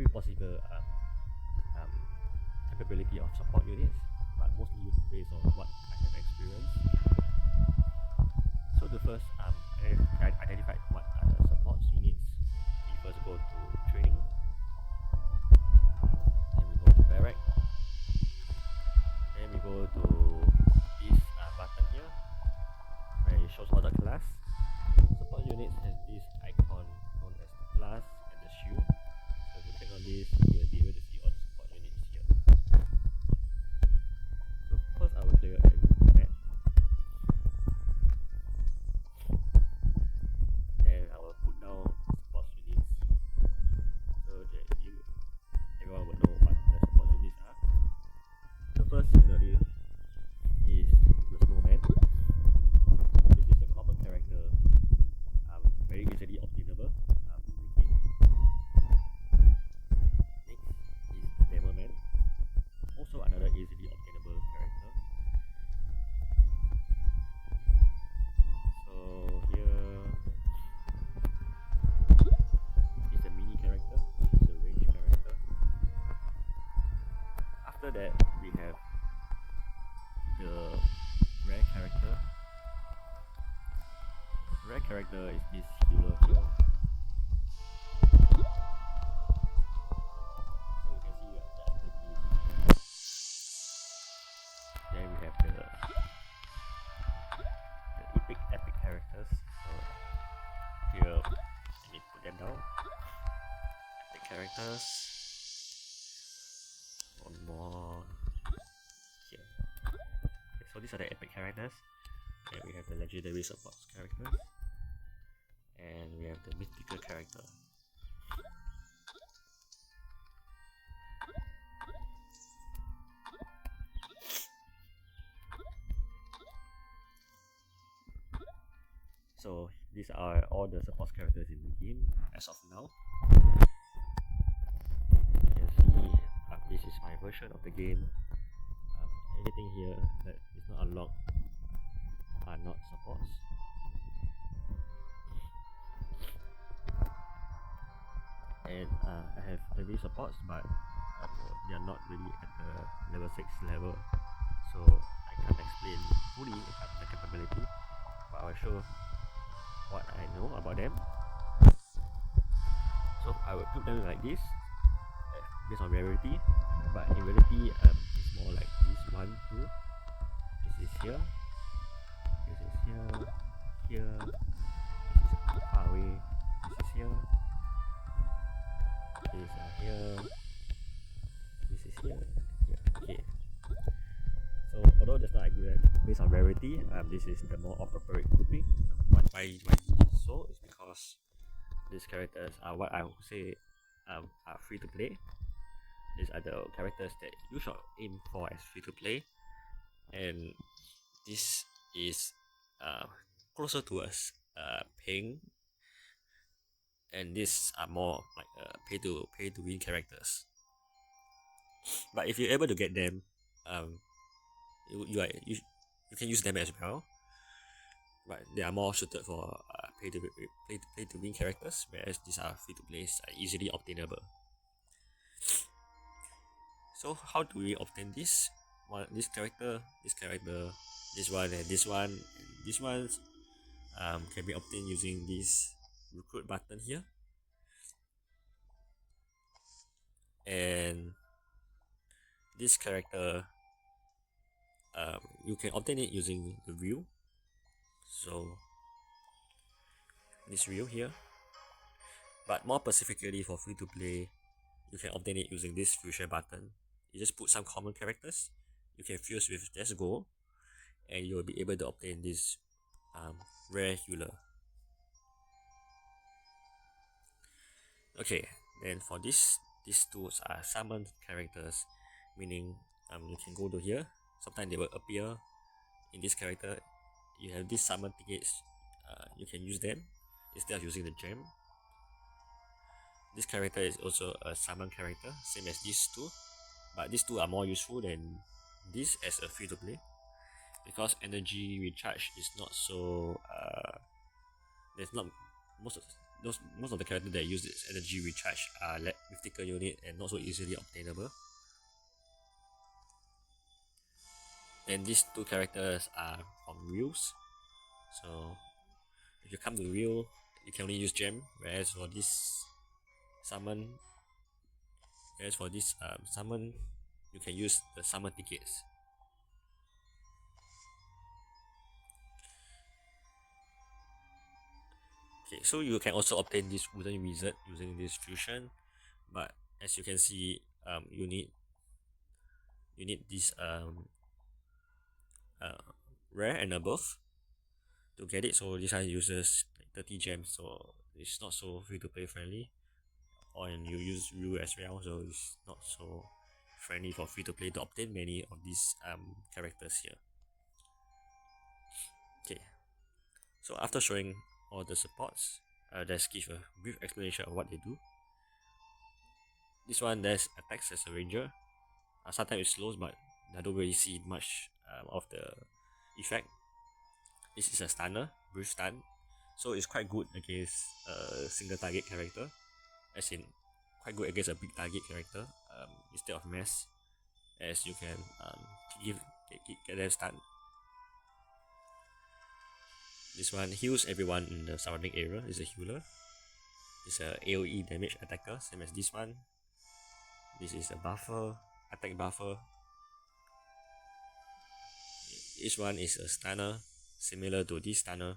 every possible capability of support units, but mostly based on what I have experienced. So the first, I identified what are the support units. We first go to training, then we go to barrack, then we go to this button here where it shows all the class. Support units has this icon known as the class and the shield. So if you click on this, you will be able to see all the support units here. So first I will clear every map. Then I will put down support units so that everyone will know what the support units are. The first scenario is the snowman. This is a common character, very easily obtainable in the game. Next is the demoman, also another easily obtainable character. So here is a mini character, which is a range character. After that, we have the rare character. Rare character is this healer here. So you can see the ability. Then we have the epic characters. So here, let me put them down. Epic characters. One more here. Okay, so these are the epic characters. And we have the legendary support characters. And we have the mythical character. So these are all the support characters in the game as of now. You can see this is my version of the game. Everything here that is not unlocked are not supports. And I have every supports, but they are not really at the level 6 level, so I can't explain fully the capability, but I will show what I know about them. So I will group them like this based on rarity, but in reality it's more like this 1, 2. This is here, this is here, here, this is far away, this is here, this is here, this is here, here. Okay. So although just now I grew based on rarity, this is the more appropriate grouping. Why so? Is because these characters are what I would say are free to play. These are the characters that you should aim for as free to play, and this is closer to us paying, and these are more like pay to win characters. But if you're able to get them, you can use them as well. But they are more suited for pay to win characters, whereas these are free to play, are easily obtainable. So how do we obtain this? Well, this character, this one, and this one, and this one can be obtained using this recruit button here. And this character, you can obtain it using the wheel. So this wheel here, but more specifically for free to play, you can obtain it using this fusion button. You just put some common characters, you can fuse with just go, and you will be able to obtain this rare healer. Okay, then for these two are summon characters, meaning you can go to here. Sometimes they will appear in this character. You have these summon tickets, you can use them instead of using the gem. This character is also a summon character, same as these two, but these two are more useful than this as a free to play, because energy recharge is not so there's not most of the characters that use this energy recharge are mythical unit and not so easily obtainable. Then these two characters are from reels. So if you come to reel, you can only use gem, whereas for this summon, you can use the summon tickets. Okay, so you can also obtain this wooden wizard using this fusion, but as you can see, you need this rare and above to get it. So this one uses like 30 gems, so it's not so free to play friendly. And you use rule as well, so it's not so friendly for free to play to obtain many of these characters here. Okay, so after showing all the supports, let's give a brief explanation of what they do. This one there's attacks as a ranger. Sometimes it slows, but I don't really see much of the effect. This is a stunner, brief stun, so it's quite good against a single target character, as in quite good against a big target character instead of mass, as you can get them stun. This one heals everyone in the surrounding area. It's a healer. It's a AoE damage attacker, same as this one. This is a buffer, attack buffer. Each one is a stunner, similar to this stunner,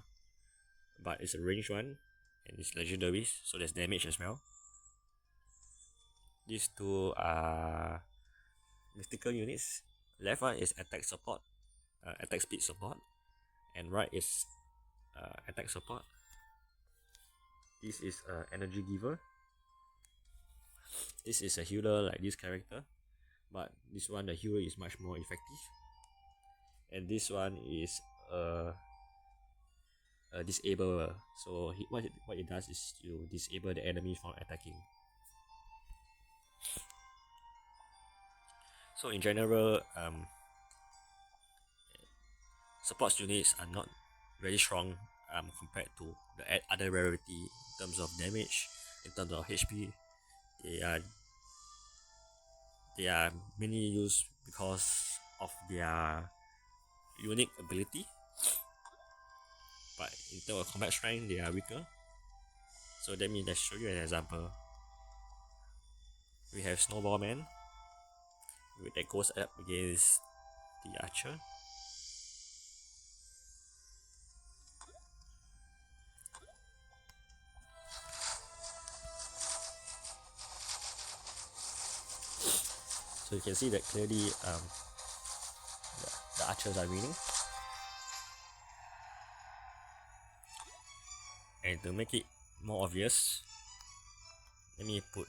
but it's a ranged one and it's legendary, so there's damage as well. These two are mystical units. Left one is attack support, attack speed support, and right is attack support. This is energy giver. This is a healer like this character, but this one the healer is much more effective. And this one is a disabler. So what it does is you disable the enemy from attacking. So in general, support units are not very strong compared to the other rarity in terms of damage, in terms of HP. They are mainly used because of their unique ability, but in terms of combat strength, they are weaker. So let's show you an example. We have Snowball Man that goes up against the archer. So you can see that clearly the archers are winning. And to make it more obvious, let me put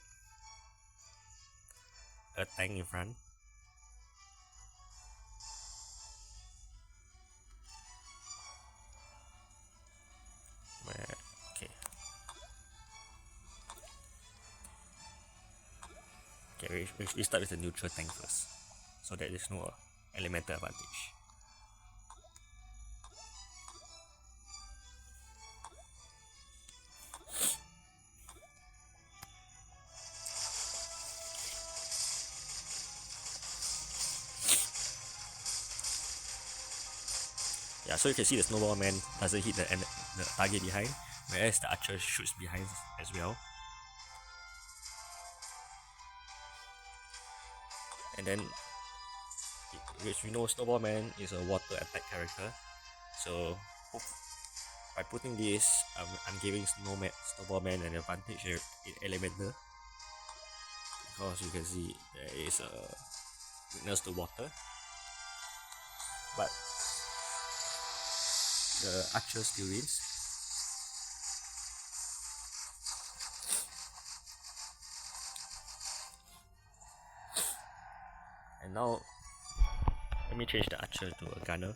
a tank in front. Okay, we start with the neutral tank first, so that there's no elemental advantage. Yeah, so you can see the Snowball Man doesn't hit the target behind, whereas the archer shoots behind as well. And then, which we know Snowball Man is a water attack character, so by putting this, I'm giving Snowball Man an advantage in elemental, because you can see there is a weakness to water, but the archer still wins. And now, let me change the archer to a gunner.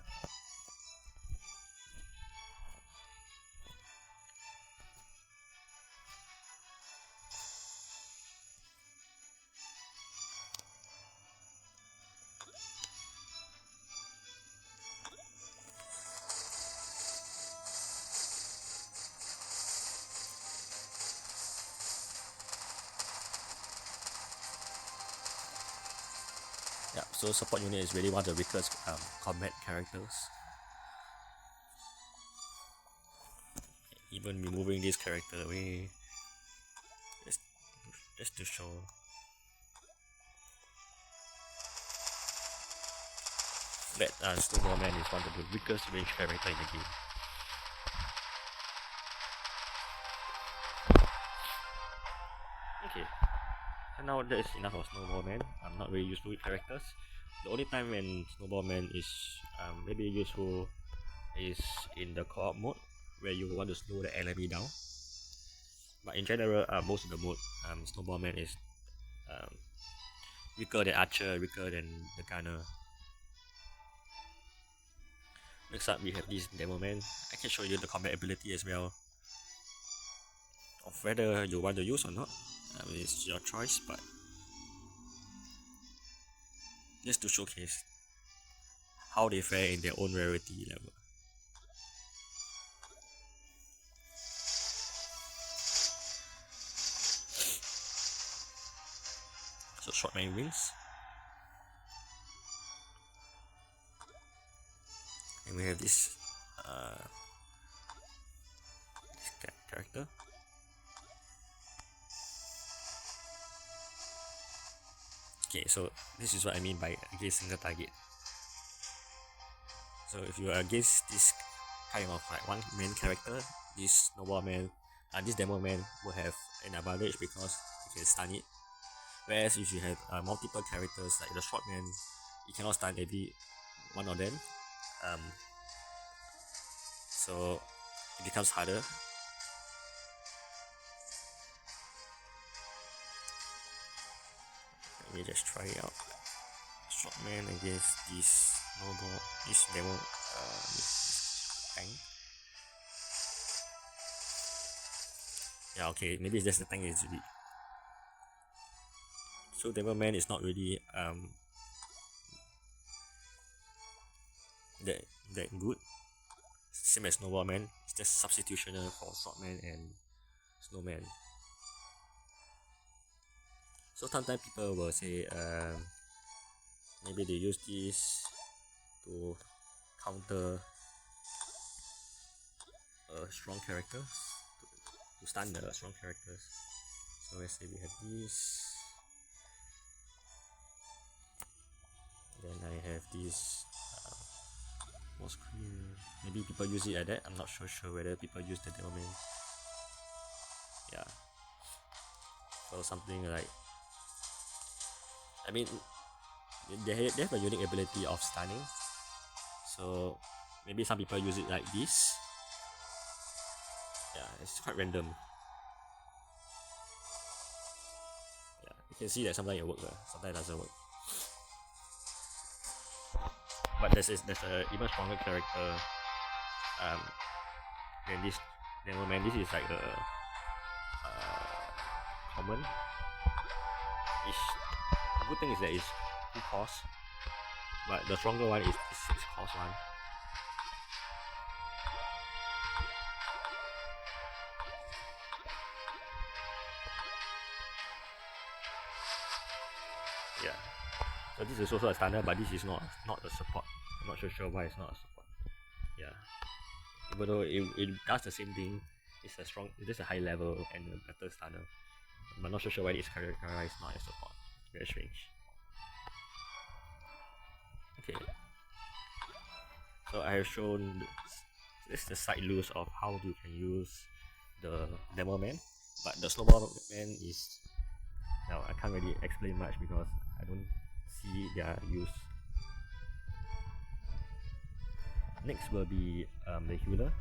Yeah, so support unit is really one of the weakest combat characters. Even removing this character away, just to show. That Snowballman is one of the weakest range character in the game. Okay, so now that is enough of Snowballman. I'm not really used to characters. The only time when Snowballman is maybe useful is in the co-op mode, where you want to slow the enemy down. But in general, most of the mode, Snowballman is weaker than Archer, weaker than the Gunner. Next up, we have this demoman. I can show you the combat ability as well, of whether you want to use or not. It's your choice, but just to showcase how they fare in their own rarity level. So short man wins. And we have this character. Okay, so this is what I mean by against single target. So if you are against this kind of like one main character, this Snowballman, this demoman will have an advantage because you can stun it. Whereas if you have multiple characters like the shortman, you cannot stun every one of them. So it becomes harder. Let me just try it out. Shortman against this this tank. Yeah, okay, maybe it's just the tank is weak. So demoman is not really that good. Same as Snowballman, it's just substitutional for Shortman and Snowman. So sometimes people will say maybe they use this to counter strong characters, to stun the strong characters. So let's say we have this, then I have this most clear. Maybe people use it like that. I'm not sure whether people use the demoman. Yeah. So something like, I mean, they have a unique ability of stunning. So maybe some people use it like this. Yeah, it's quite random. Yeah, you can see that sometimes it works, sometimes it doesn't work. But there's a even stronger character than this demoman. This is like a common. The good thing is that it's 2 cost, but the stronger one is 6 cost one. Yeah. So this is also a stunner, but this is not a support. I'm not sure why it's not a support. Yeah. Even though it does the same thing, it's just a high level and a better stunner. I'm not sure why it's characterized not as support. Very strange. Okay. So I have shown this the side loose of how you can use the demoman, but the Snowballman is, now I can't really explain much because I don't see their use. Next will be the healer.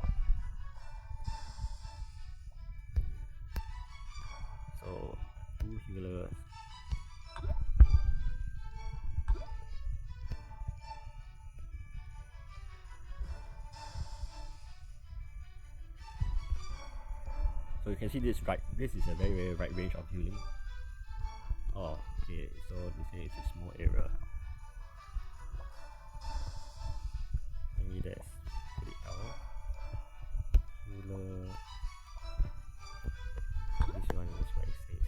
So 2 healers. So you can see this is a very right range of healing. Oh, okay, so they say it's a small area. Maybe that's put it out. Healer. This one is what it says.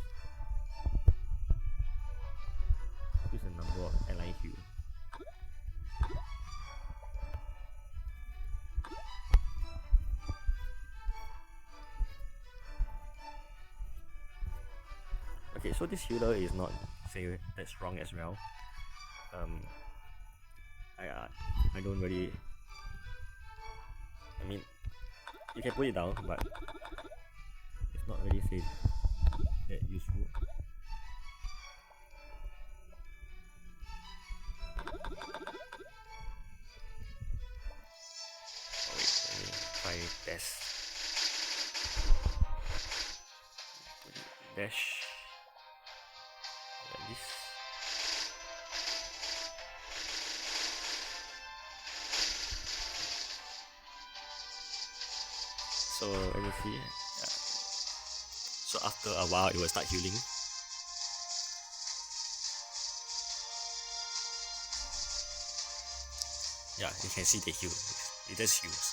This is the number of ally heal. Okay, so this healer is not say that strong as well. I don't really. I mean, you can put it down, but it's not really say that useful. Wait, let me try test. Dash. Like this. So let me see. Yeah. So after a while, it will start healing. Yeah, you can see the heal. It just heals.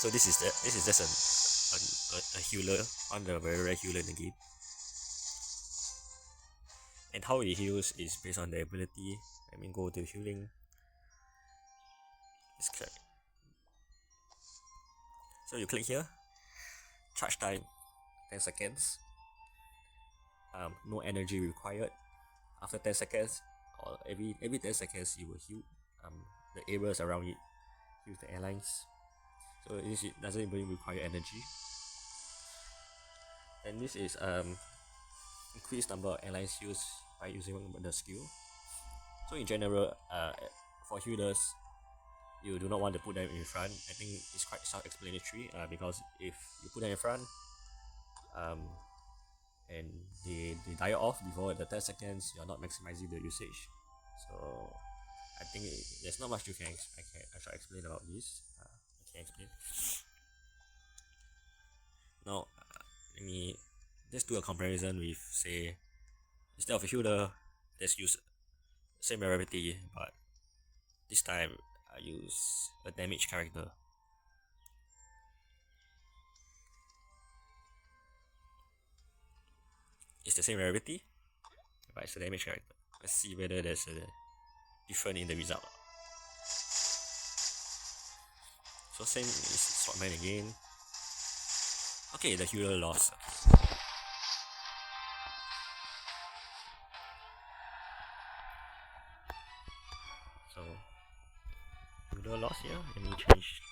So this is just a healer, one of the very rare healer in the game. And how it heals is based on the ability. Let me go to healing. Let's click. So you click here. Charge time 10 seconds. No energy required. After 10 seconds, or every 10 seconds, you will heal the areas around it. Use the airlines. So it doesn't even require energy. And this is increased number of airlines used by using the skill. So in general, for healers, you do not want to put them in front. I think it's quite self-explanatory because if you put them in front, and they die off before the 10 seconds, you're not maximizing the usage. So I think there's not much I can explain about this. I can explain. Now, let me just do a comparison with, say, instead of a healer, let's use same rarity, but this time I use a damage character. It's the same rarity, but it's a damage character. Let's see whether there's a difference in the result. So same is Swordman again. Okay, the healer lost. So healer lost here. Let me change.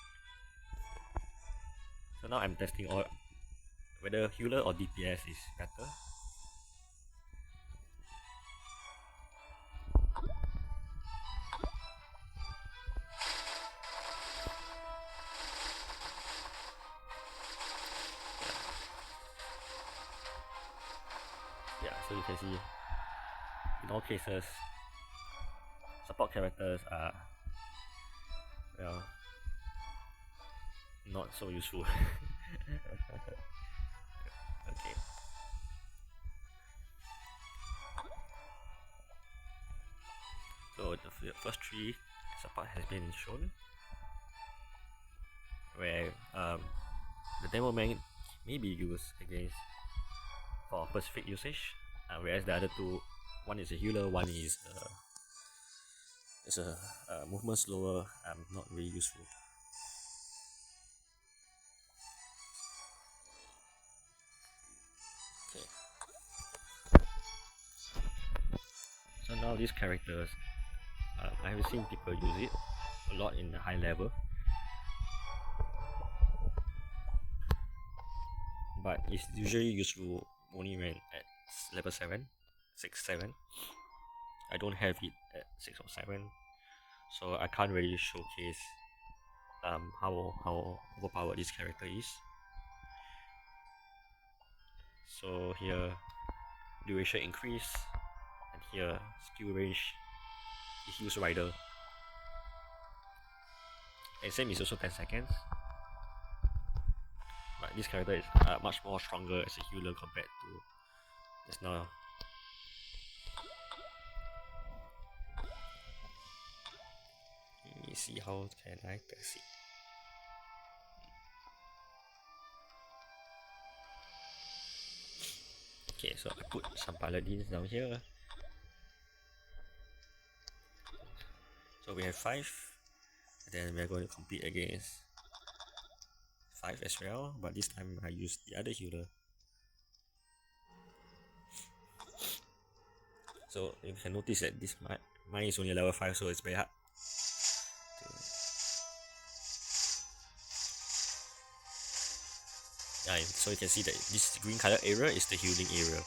So now I'm testing all whether healer or DPS is better. Yeah, so you can see in all cases, support characters are, well, not so useful. Okay. So the first three support has been shown, where the demoman may be used against for specific usage, whereas the other two, one is a healer, one is a movement slower, not really useful. Okay. So now these characters, I have seen people use it a lot in the high level, but it's usually useful only when at level 7, 6, 7. I don't have it at 6 or 7, so I can't really showcase how overpowered this character is. So here duration increase, and here skill range, it heals rider, and same is also 10 seconds, but this character is much more stronger as a healer compared to just now. Let me see how can I test it. Okay, so I put some paladins down here. So we have 5, and then we are going to compete against 5 as well, but this time I used the other healer. So you can notice that this mine is only level 5, so it's very hard. Yeah, so you can see that this green color area is the healing area,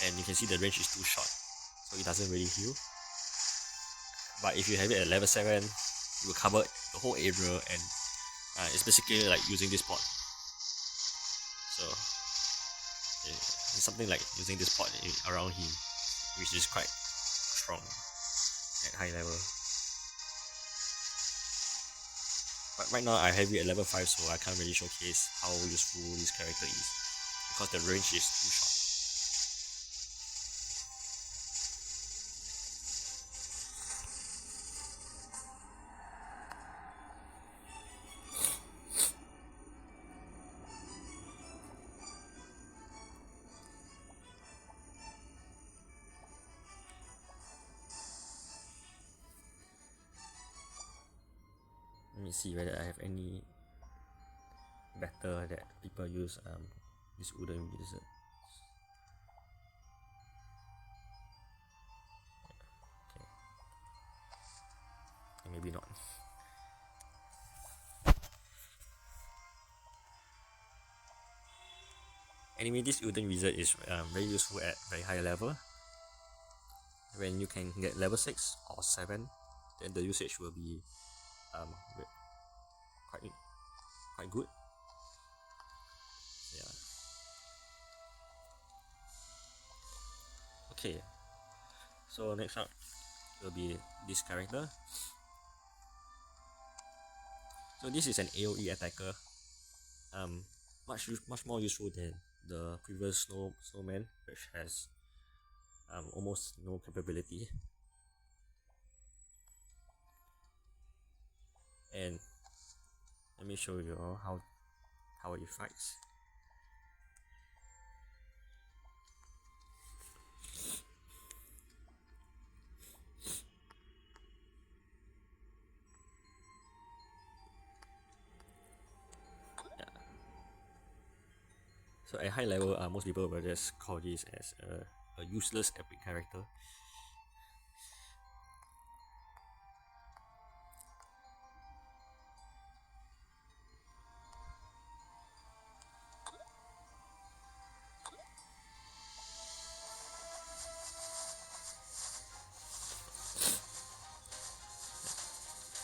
and you can see the range is too short, so it doesn't really heal. But if you have it at level 7, it will cover the whole area, and it's basically like using this pot. So it's something like using this pot around him, which is quite strong at high level. But right now I have it at level 5, so I can't really showcase how useful this character is, because the range is too short. Let me see whether I have any better that people use this wooden wizard. Okay, maybe not. Anyway, this wooden wizard is very useful at very high level. When you can get level 6 or 7, then the usage will be quite good. Yeah. Okay. So next up will be this character. So this is an AoE attacker. Much more useful than the previous snowman, which has almost no capability. And let me show you all how it fights. Yeah. So at high level, most people will just call this as a useless epic character.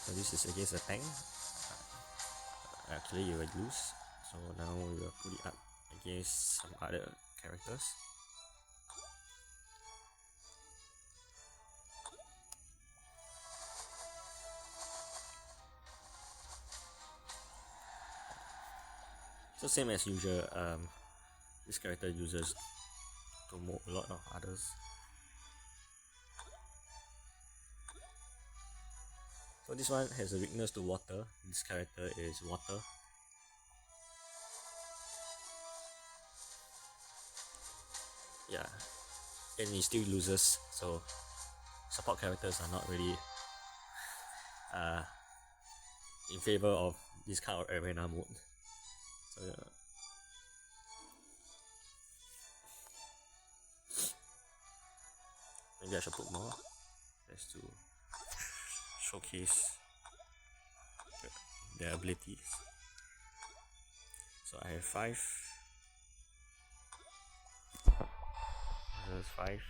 So this is against a tank. Actually you will lose. So now we will put it up against some other characters. So same as usual, this character uses to mold a lot of others. So this one has a weakness to water. This character is water. Yeah, and he still loses, so support characters are not really in favor of this kind of arena mode. So maybe I should put more just to showcase their abilities. So I have 5. This is 5.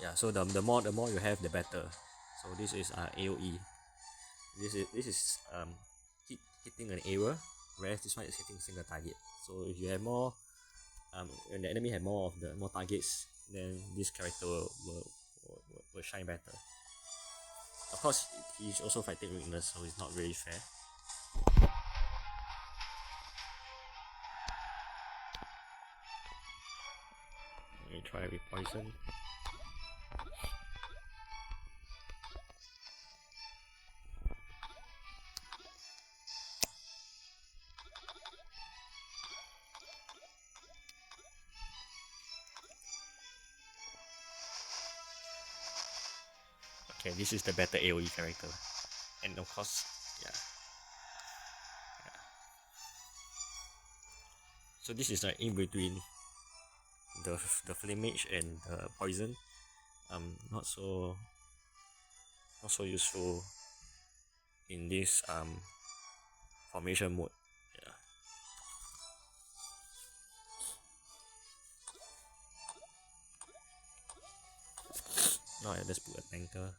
Yeah, so the more you have, the better. So this is AoE. This is hitting an area, whereas this one is hitting single target. So if you have more, when the enemy have more targets, then this character will shine better. Of course, he's also fighting weakness, so it's not really fair. Let me try with poison. Okay, this is the better AoE character, and of course, yeah. So this is like in between the flame mage and the poison. Not so useful in this formation mode. Yeah. Now I just put a tanker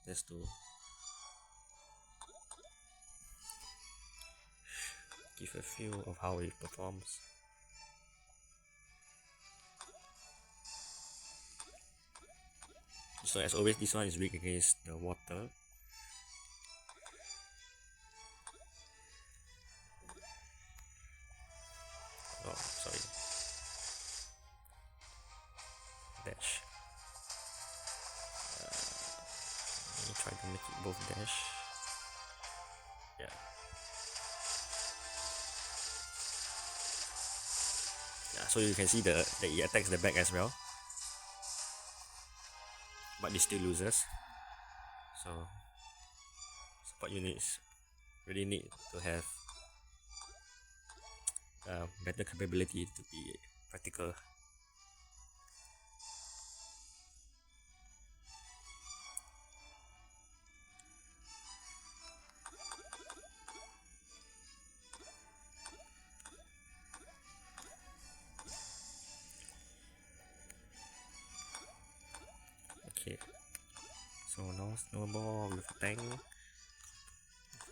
just to give a feel of how it performs. So as always, this one is weak against the water. Oh, sorry. Dash. Let me try to make it both dash. Yeah. Yeah, so you can see that it attacks the back as well, but it still loses. So support units really need to have better capability to be practical. Okay, so now snowball with a tank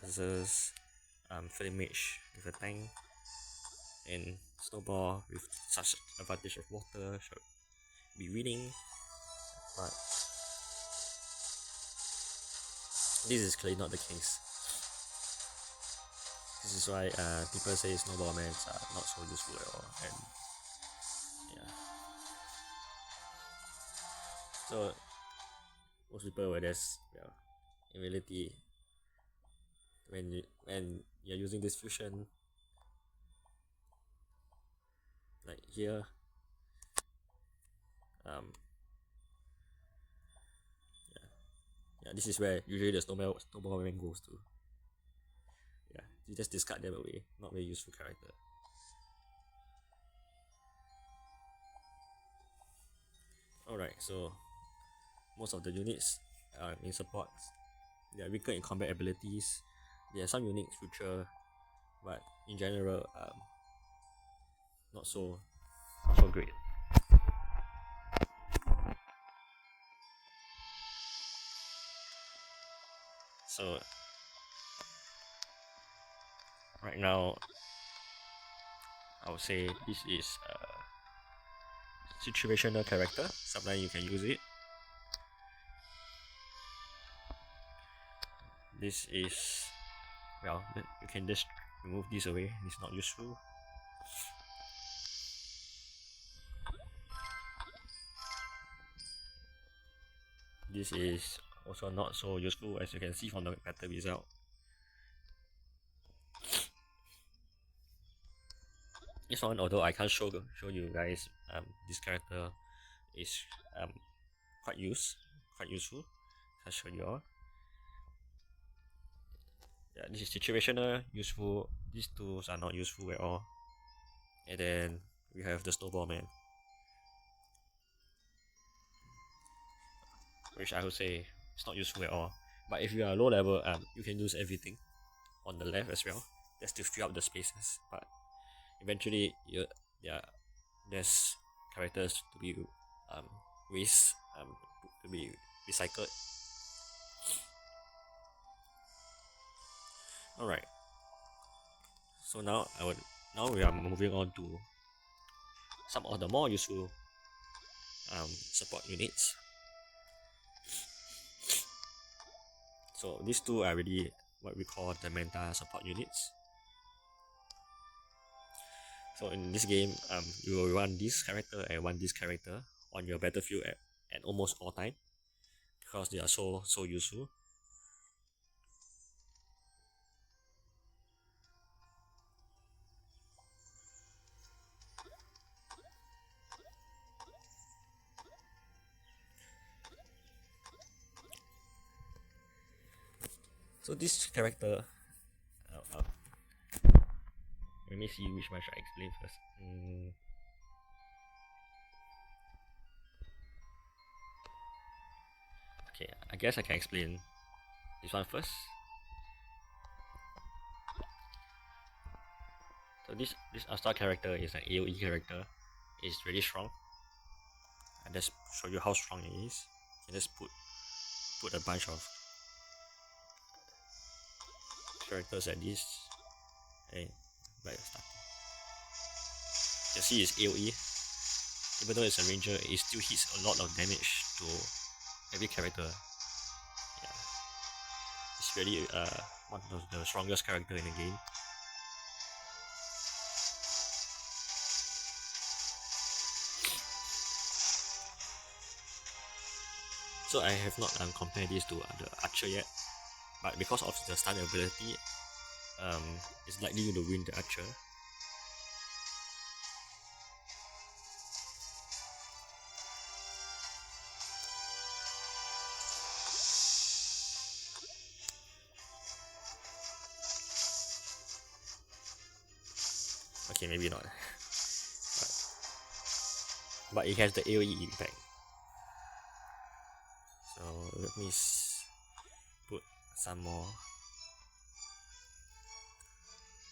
versus flame mage with a tank, and snowball with such advantage of water should be winning, but this is clearly not the case. This is why people say snowball mans are not so useful at all, and yeah. So most people were just, well, in reality, when you're using this fusion, like here, yeah, this is where usually the snowball man goes to. Yeah, you just discard them away. Not very useful character. Alright, so most of the units in support, they are weaker in combat abilities. There are some unique feature, but in general, not so great. So right now, I would say this is a situational character. Sometimes you can use it. This is, well, you can just remove this away. It's not useful. This is also not so useful, as you can see from the battle result. This one, although I can't show you guys, this character is quite useful. I'll show you all. Yeah, this is situational, useful. These tools are not useful at all. And then we have the snowball man, which I would say is not useful at all. But if you are low level, you can use everything on the left as well, just to fill up the spaces. But eventually, there's characters to be waste, to be recycled. Alright. So now we are moving on to some of the more useful support units. So these two are really what we call the meta support units. So in this game, you will run this character and run this character on your battlefield at almost all time, because they are so useful. So this character, let me see which one should I explain first. Okay, I guess I can explain this one first. So this Asta character is an AoE character. It's really strong. I'll just show you how strong it is. You can just put a bunch of characters like this. Hey, right start. You see it's AoE. Even though it's a ranger, it still hits a lot of damage to every character. Yeah. It's really one of the strongest character in the game. So I have not compared this to the archer yet, but because of the stun ability, it's likely to win the archer. Okay, maybe not. But it has the AoE impact. So let me put some more.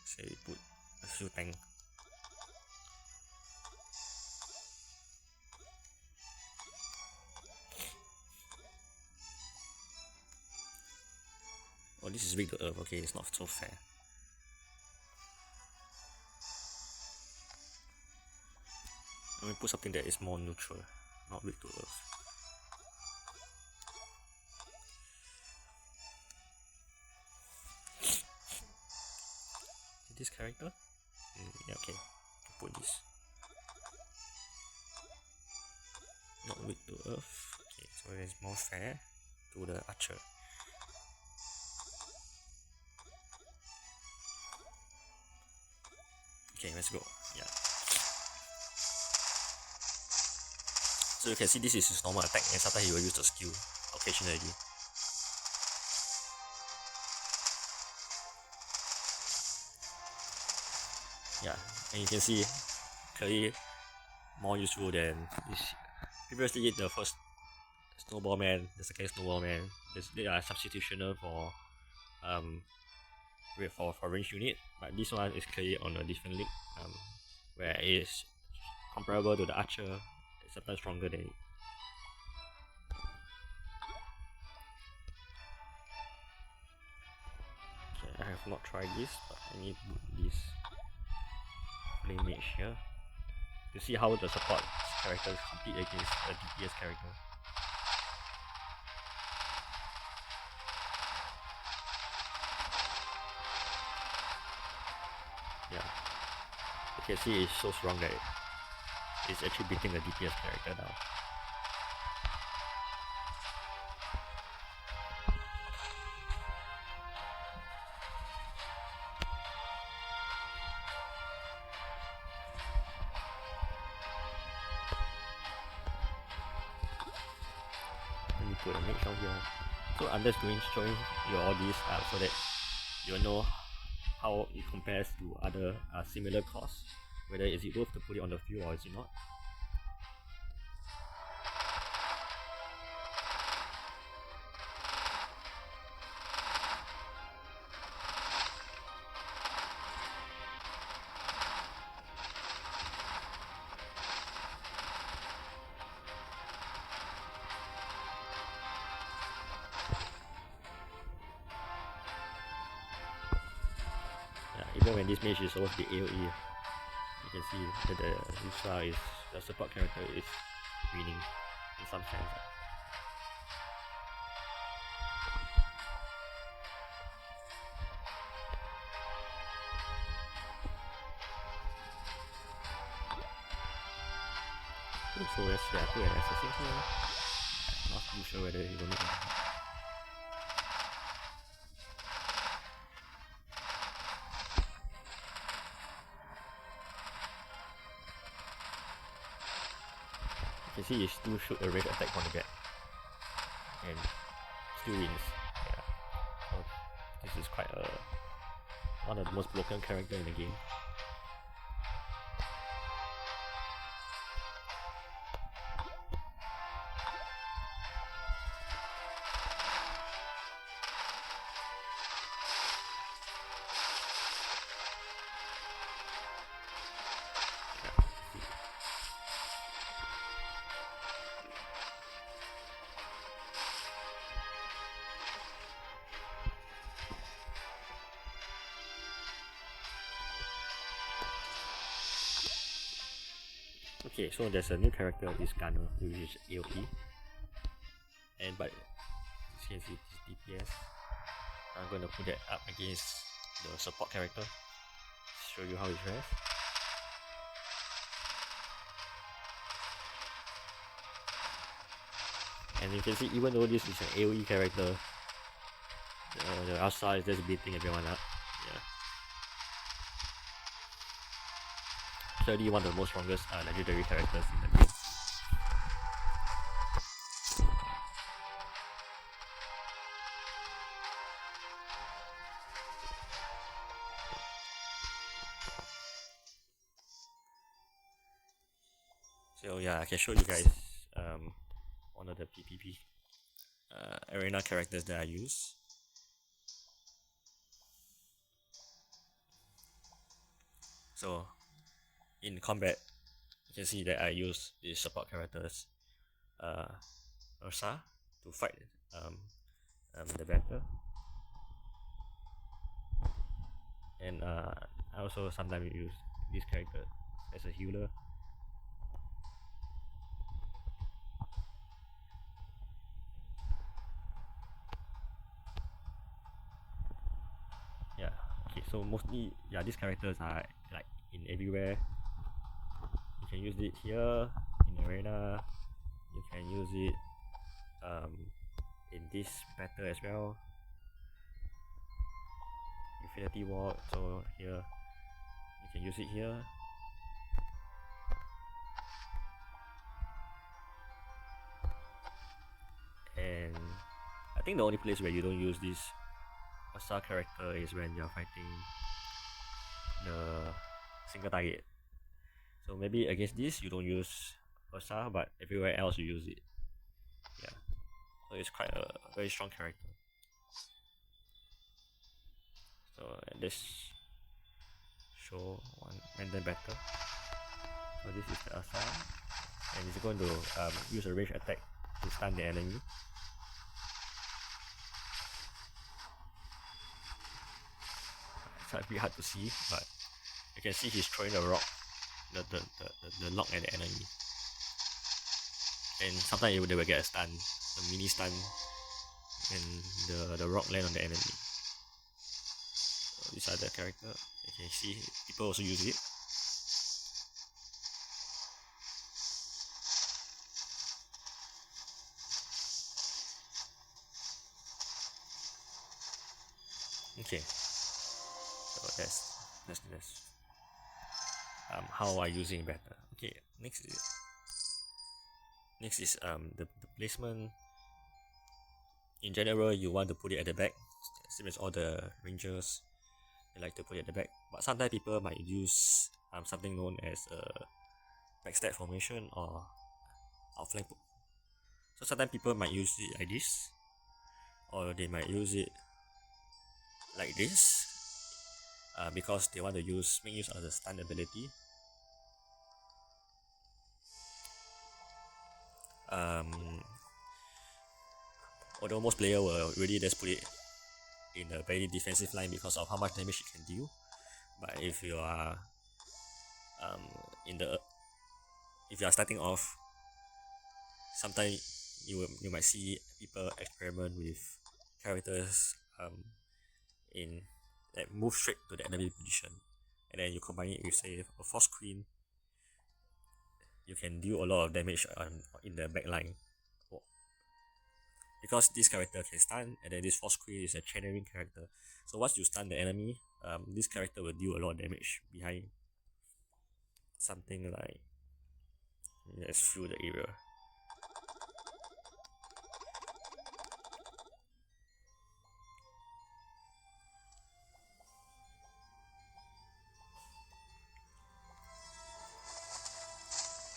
Say we put a few tank. Oh, this is weak to earth. Okay, it's not so fair. Let me put something that is more neutral, not weak to earth. This character? Yeah, okay. Put this. Not weak to earth. Okay, so it's more fair to the archer. Okay, let's go. Yeah. So you can see this is his normal attack, and sometimes he will use the skill occasionally. Yeah, and you can see clearly more useful than this. Previously, the first snowball man, the second snowball man, they are substitutional for for range unit, but this one is clearly on a different league, where it is comparable to the archer, sometimes stronger than it. Okay, I have not tried this, but I need to put this flame mage here to see how the support characters compete against a DPS character. Yeah, you can see it's so strong that it's actually beating a DPS character now. Let me put a mage down here. So I'm just showing you all these so that you'll know how it compares to other similar costs. Whether is it worth to put it on the field or is it not. Even when this mage is supposed to be AoE, you can see that the ursa is the support character is winning in some sense. So let's put an assassin here. Not too sure whether he will make it. You can see he still shoot a range attack from the back and still wins. Yeah. So one of the most broken character in the game. Okay, so there's a new character, this Gunner, which is AOE. And but as you can see, this DPS. I'm going to put that up against the support character. Show you how it fares. And you can see, even though this is an AOE character, the ursa is just beating everyone up. Yeah. Clearly one of the most strongest legendary characters in the game. So yeah, I can show you guys one of the PvP arena characters that I use. So in combat, you can see that I use these support characters, Ursa, to fight the battle, and I also sometimes use this character as a healer. Yeah. Okay. So mostly, yeah, these characters are like in everywhere. You can use it here in arena. You can use it in this battle as well. Infinity Ward. So here you can use it here. And I think the only place where you don't use this Ursa character is when you're fighting the single target. So maybe against this you don't use Ursa, but everywhere else you use it. Yeah. So it's quite a very strong character. So let's show one random battle. So this is the Ursa, and it's going to use a range attack to stun the enemy. It's a bit hard to see, but you can see he's throwing the rock, the lock at the enemy. And sometimes they will get a stun, a mini stun, and the rock land on the enemy. So these are the characters. You can see people also use it. Okay, so that's how I using better. Okay, next is the placement. In general, you want to put it at the back, same as all the rangers. They like to put it at the back, but sometimes people might use something known as a backstab formation or outflank. So sometimes people might use it like this, or they might use it like this, because they want to make use of the stun ability. Although most players will really just put it in a very defensive line because of how much damage it can deal. But if you are if you are starting off, sometimes you might see people experiment with characters in that move straight to the enemy position, and then you combine it with, say, a force queen. You can deal a lot of damage in the back line. Because this character can stun, and then this force queen is a channeling character. So once you stun the enemy, this character will deal a lot of damage behind. Something like, let's fill the area.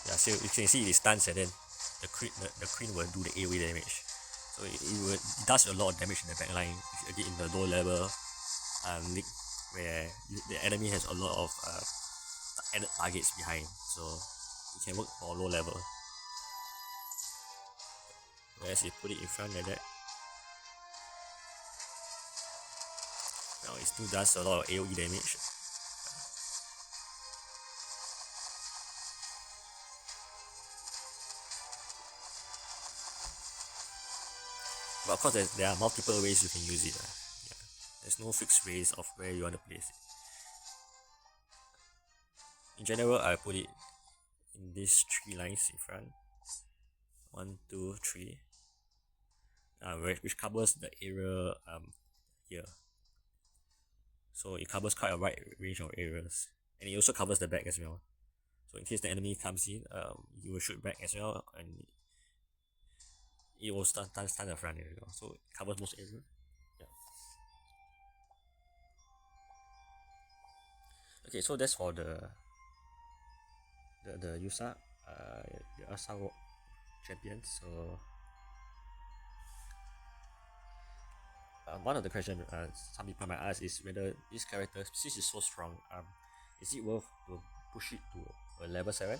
Yeah, so you can see it stuns and then the queen will do the AoE damage. So it does a lot of damage in the backline. Again, in the low level league where the enemy has a lot of added targets behind, so it can work for low level. Whereas you put it in front like that, now it still does a lot of AoE damage. But of course, there are multiple ways you can use it. Yeah. There's no fixed ways of where you want to place it. In general, I put it in these 3 lines in front. 1, 2, 3. Which covers the area here. So it covers quite a wide range of areas. And it also covers the back as well. So in case the enemy comes in, you will shoot back as well, and it will stun the front area. So it covers most area. Yeah. Okay, so that's for the ursa, the ursa champion. So one of the questions some people might ask is whether this character, since it's so strong, is it worth to push it to a level 7?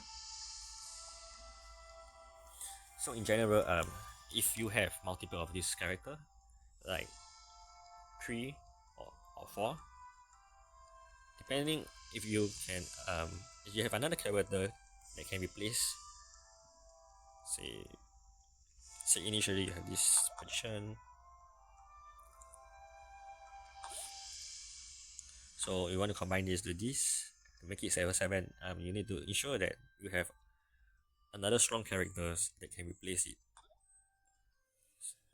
So in general, if you have multiple of this character, like 3 or 4, depending if you can if you have another character that can replace, say initially you have this position, so you want to combine this to this to make it level 7. You need to ensure that you have another strong characters that can replace it.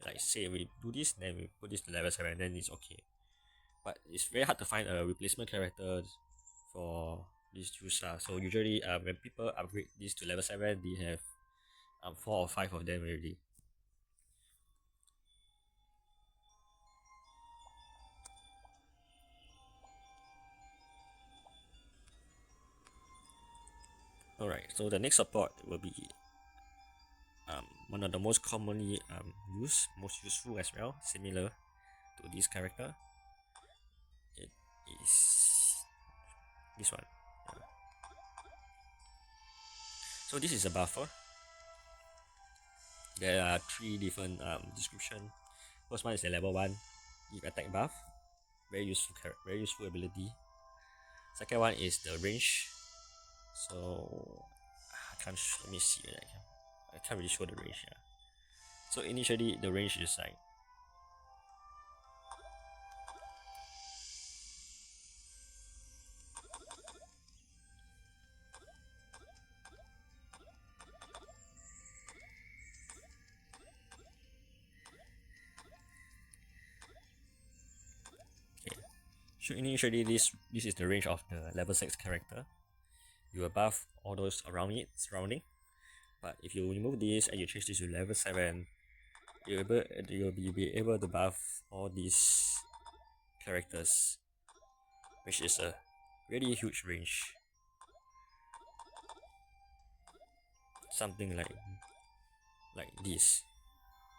Like say we do this, then we put this to level 7, then it's okay. But it's very hard to find a replacement character for this ursa. So usually when people upgrade this to level 7, they have 4 or 5 of them already. Alright, so the next support will be one of the most commonly most useful as well, similar to this character. It is this one. So this is a buffer. There are 3 different description. First one is the level 1, give attack buff, very useful ability. Second one is the range. So let me see. I can't really show the range. Yeah. So initially the range is like so initially this is the range of the level 6 character. You will buff all those surrounding. But if you remove this and you change this to level 7, you'll be able to buff all these characters, which is a really huge range. Something like this.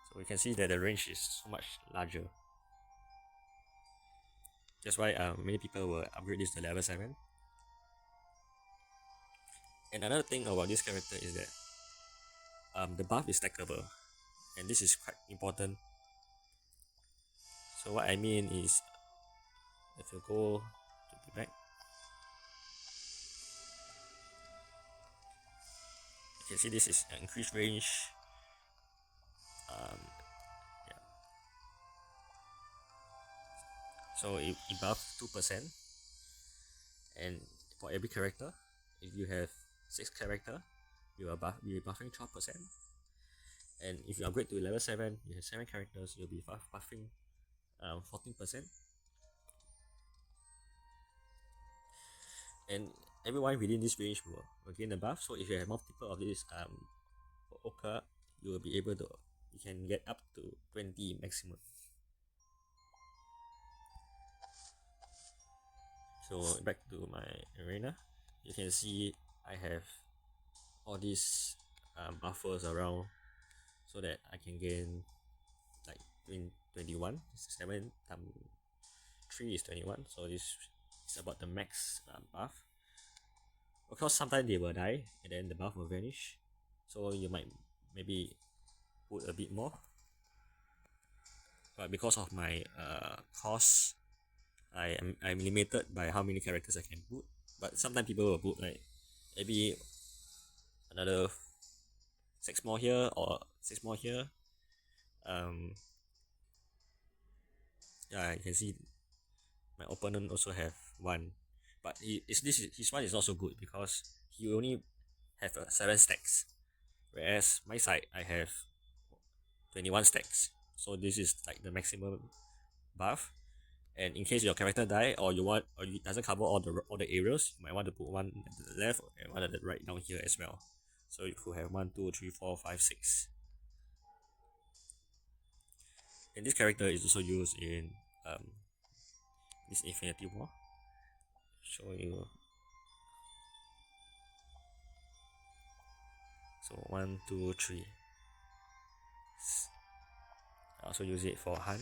So we can see that the range is so much larger. That's why many people will upgrade this to level 7. And another thing about this character is that the buff is stackable, and this is quite important. So what I mean is, if you go to the back, you can see this is an increased range. Yeah. So it buffs 2%, and for every character, if you have 6 character, you'll be buffing 12%. And if you upgrade to level 7, you have 7 characters, you'll be buffing 14%. And everyone within this range will gain a buff. So if you have multiple of these Oka, you will be able to, you can get up to 20 maximum. So back to my arena, you can see I have all these buffers around so that I can gain like 21. 7 times 3 is 21, so this is about the max buff. Of course, sometimes they will die and then the buff will vanish, so you might maybe put a bit more. But because of my cost, I'm limited by how many characters I can put. But sometimes people will put like maybe another 6 more here or 6 more here. Yeah, you can see my opponent also have 1, but his one is not so good because he only have 7 stacks, whereas my side I have 21 stacks. So this is like the maximum buff. And in case your character die or it doesn't cover all the areas, you might want to put one at the left and one at the right down here as well. So you could have 1, 2, 3, 4, 5, 6. And this character is also used in this Infinity War. Show you. So 1, 2, 3. I also use it for Han.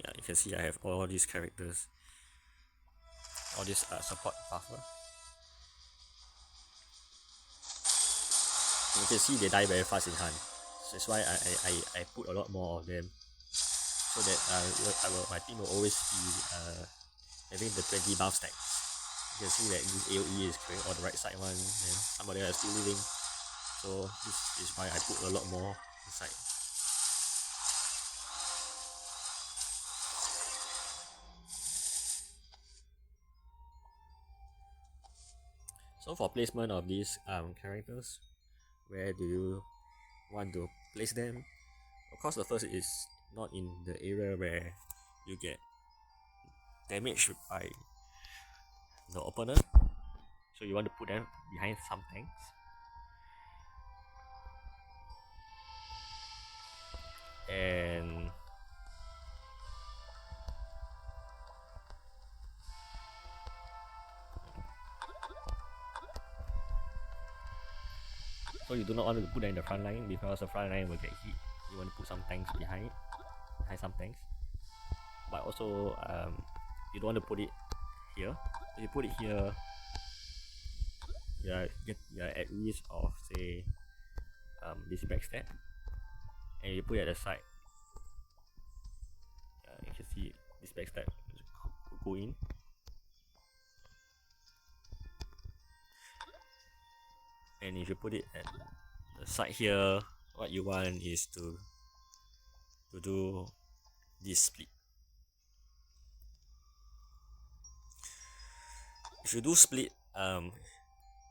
Yeah, you can see I have all these characters, all these support buffer. You can see they die very fast in Han. So that's why I put a lot more of them, so that my team will always be having the 20 buff stacks. You can see that this AoE is great on the right side one, and some of them are still living. So this is why I put a lot more inside. So for placement of these characters, where do you want to place them? Of course, the first is not in the area where you get damaged by the opponent. So you want to put them behind some tanks. And so you do not want to put them in the front line because the front line will get hit. You want to put some tanks behind some tanks. But also you don't want to put it here. If you put it here, you're at risk of say this backstab. And you put it at the side, you can see this backstab go in. And if you put it at the side here, what you want is to do this split. If you do split,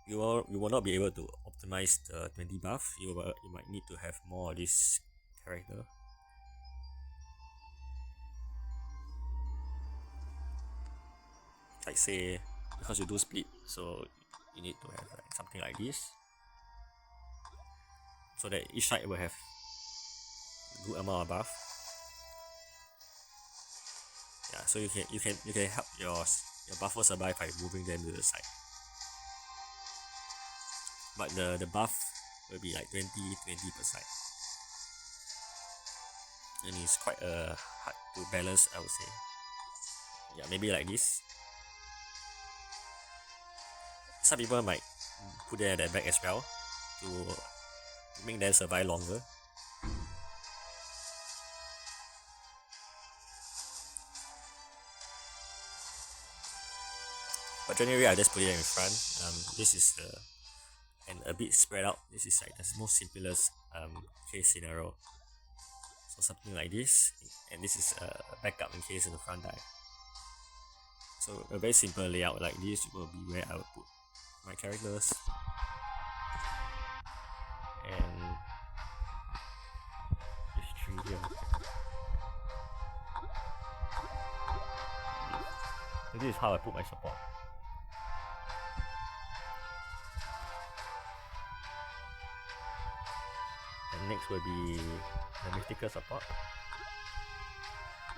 you will not be able to optimize the 20 buff. You might need to have more of this character. Like say, because you do split, so you need to have like something like this, so that each side will have a good amount of buff. Yeah, so you can help your buffer survive by moving them to the side. But the buff will be like 20 per side. And it's quite hard to balance, I would say. Yeah, maybe like this. Some people might put it at the back as well to make them survive longer. But generally, I just put it in front. This is and a bit spread out. This is like the most simplest case scenario. So something like this, and this is a backup in case in the front die. So a very simple layout like this will be where I will put my characters. And this tree here. So this is how I put my support. And next will be the mystical support.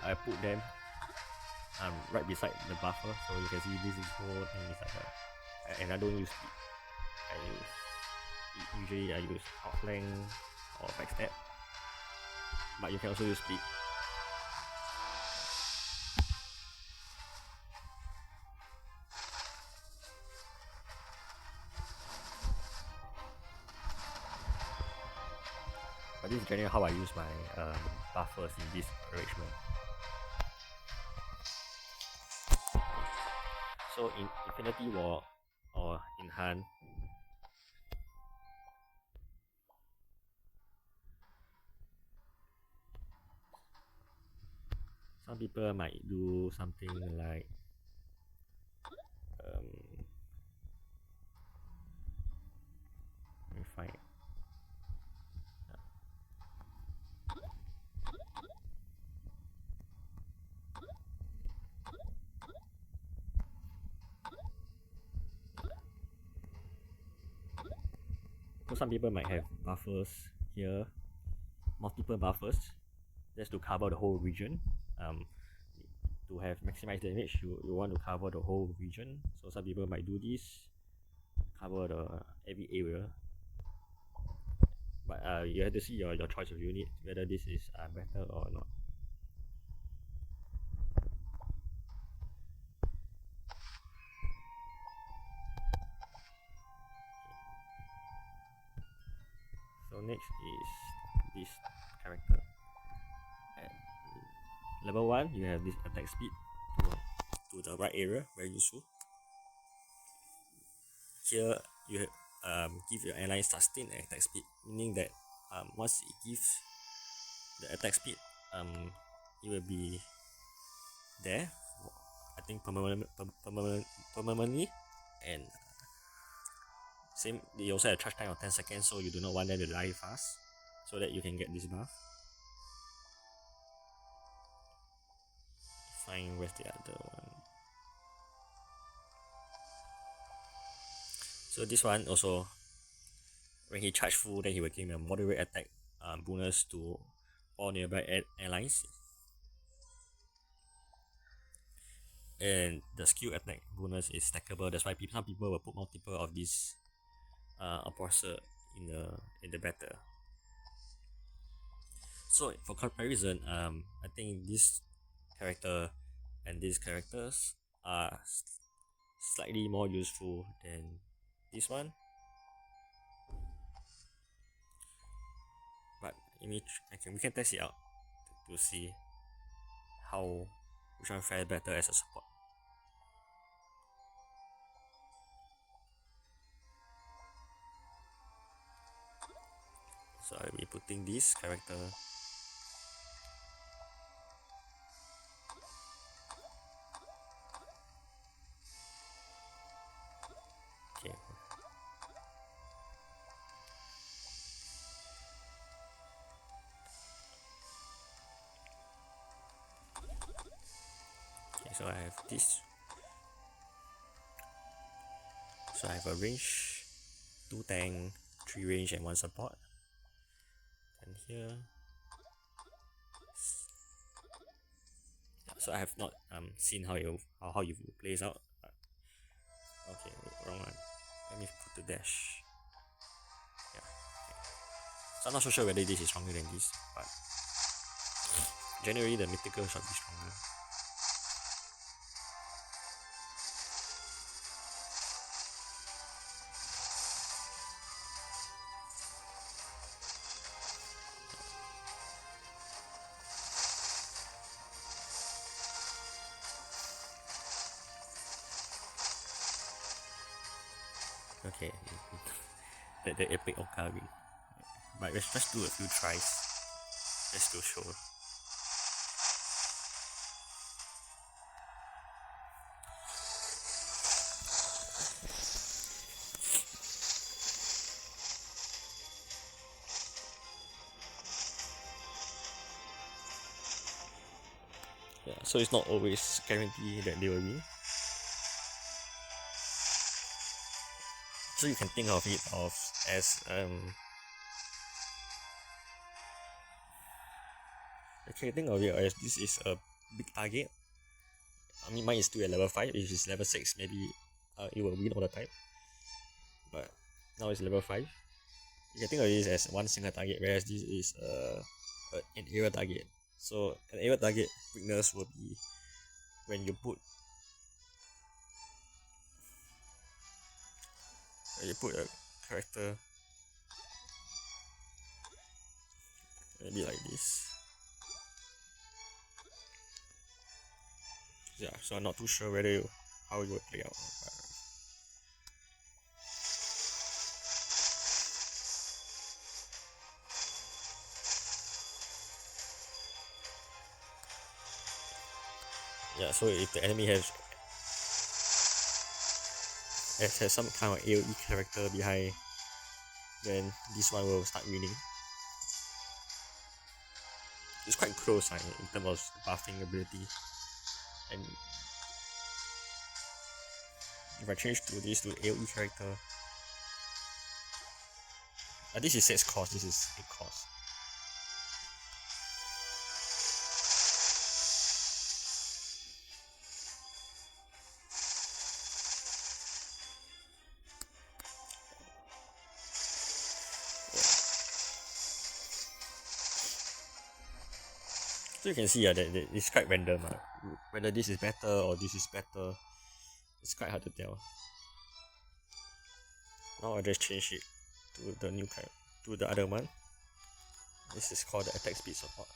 I put them right beside the buffer, so you can see this is gold and this is and I don't use speed. Usually I use outflank or backstab, but you can also use speed. But this is generally how I use my buffers in this arrangement. So in Infinity War or in Han, some people might do something like let me find it. So some people might have buffers here, multiple buffers, just to cover the whole region. To have maximized damage, you want to cover the whole region. So some people might do this, cover every area. But you have to see your choice of unit, whether this is better or not. So next is this character. At level 1, you have this attack speed to the right area, very useful. Here you give your allies sustained attack speed, meaning that once it gives the attack speed, it will be there, I think permanently, and same, they also have a charge time of 10 seconds, so you do not want them to die fast, so that you can get this buff. Fine, where's the other one? So this one also, when he charge full, then he will gain a moderate attack bonus to all nearby allies. And the skill attack bonus is stackable. That's why some people will put multiple of these oppressor in the battle. So for comparison, I think this character and these characters are slightly more useful than this one. But we can test it out to see which one fares better as a support. So I'll be putting this character. Okay. Okay, so I have this. So I have a range, 2 tank, 3 range and 1 support. And here, so I have not seen how you plays out. Okay, wrong one. Let me put the dash. Yeah. Okay. So I'm not so sure whether this is stronger than this, but generally the mythical should be stronger. Okay, the epic Okari. But let's just do a few tries just to show. Yeah, so it's not always guaranteed that they will win. So you can think of it as you can think of it as this is a big target. I mean, mine is still at level 5. If it's level 6, maybe it will win all the time. But now it's level 5. You can think of this as one single target, whereas this is an area target. So an area target weakness will be when you put a character maybe like this. Yeah, so I'm not too sure how it will play out. Yeah, so if the enemy has some kind of AoE character behind, then this one will start winning. It's quite close in terms of buffing ability. And if I change this to AoE character, this is 6 cost, this is 8 cost. So you can see that it's quite random. Whether this is better or this is better, it's quite hard to tell. Now I just change it to the new character, to the other one. This is called the attack speed support.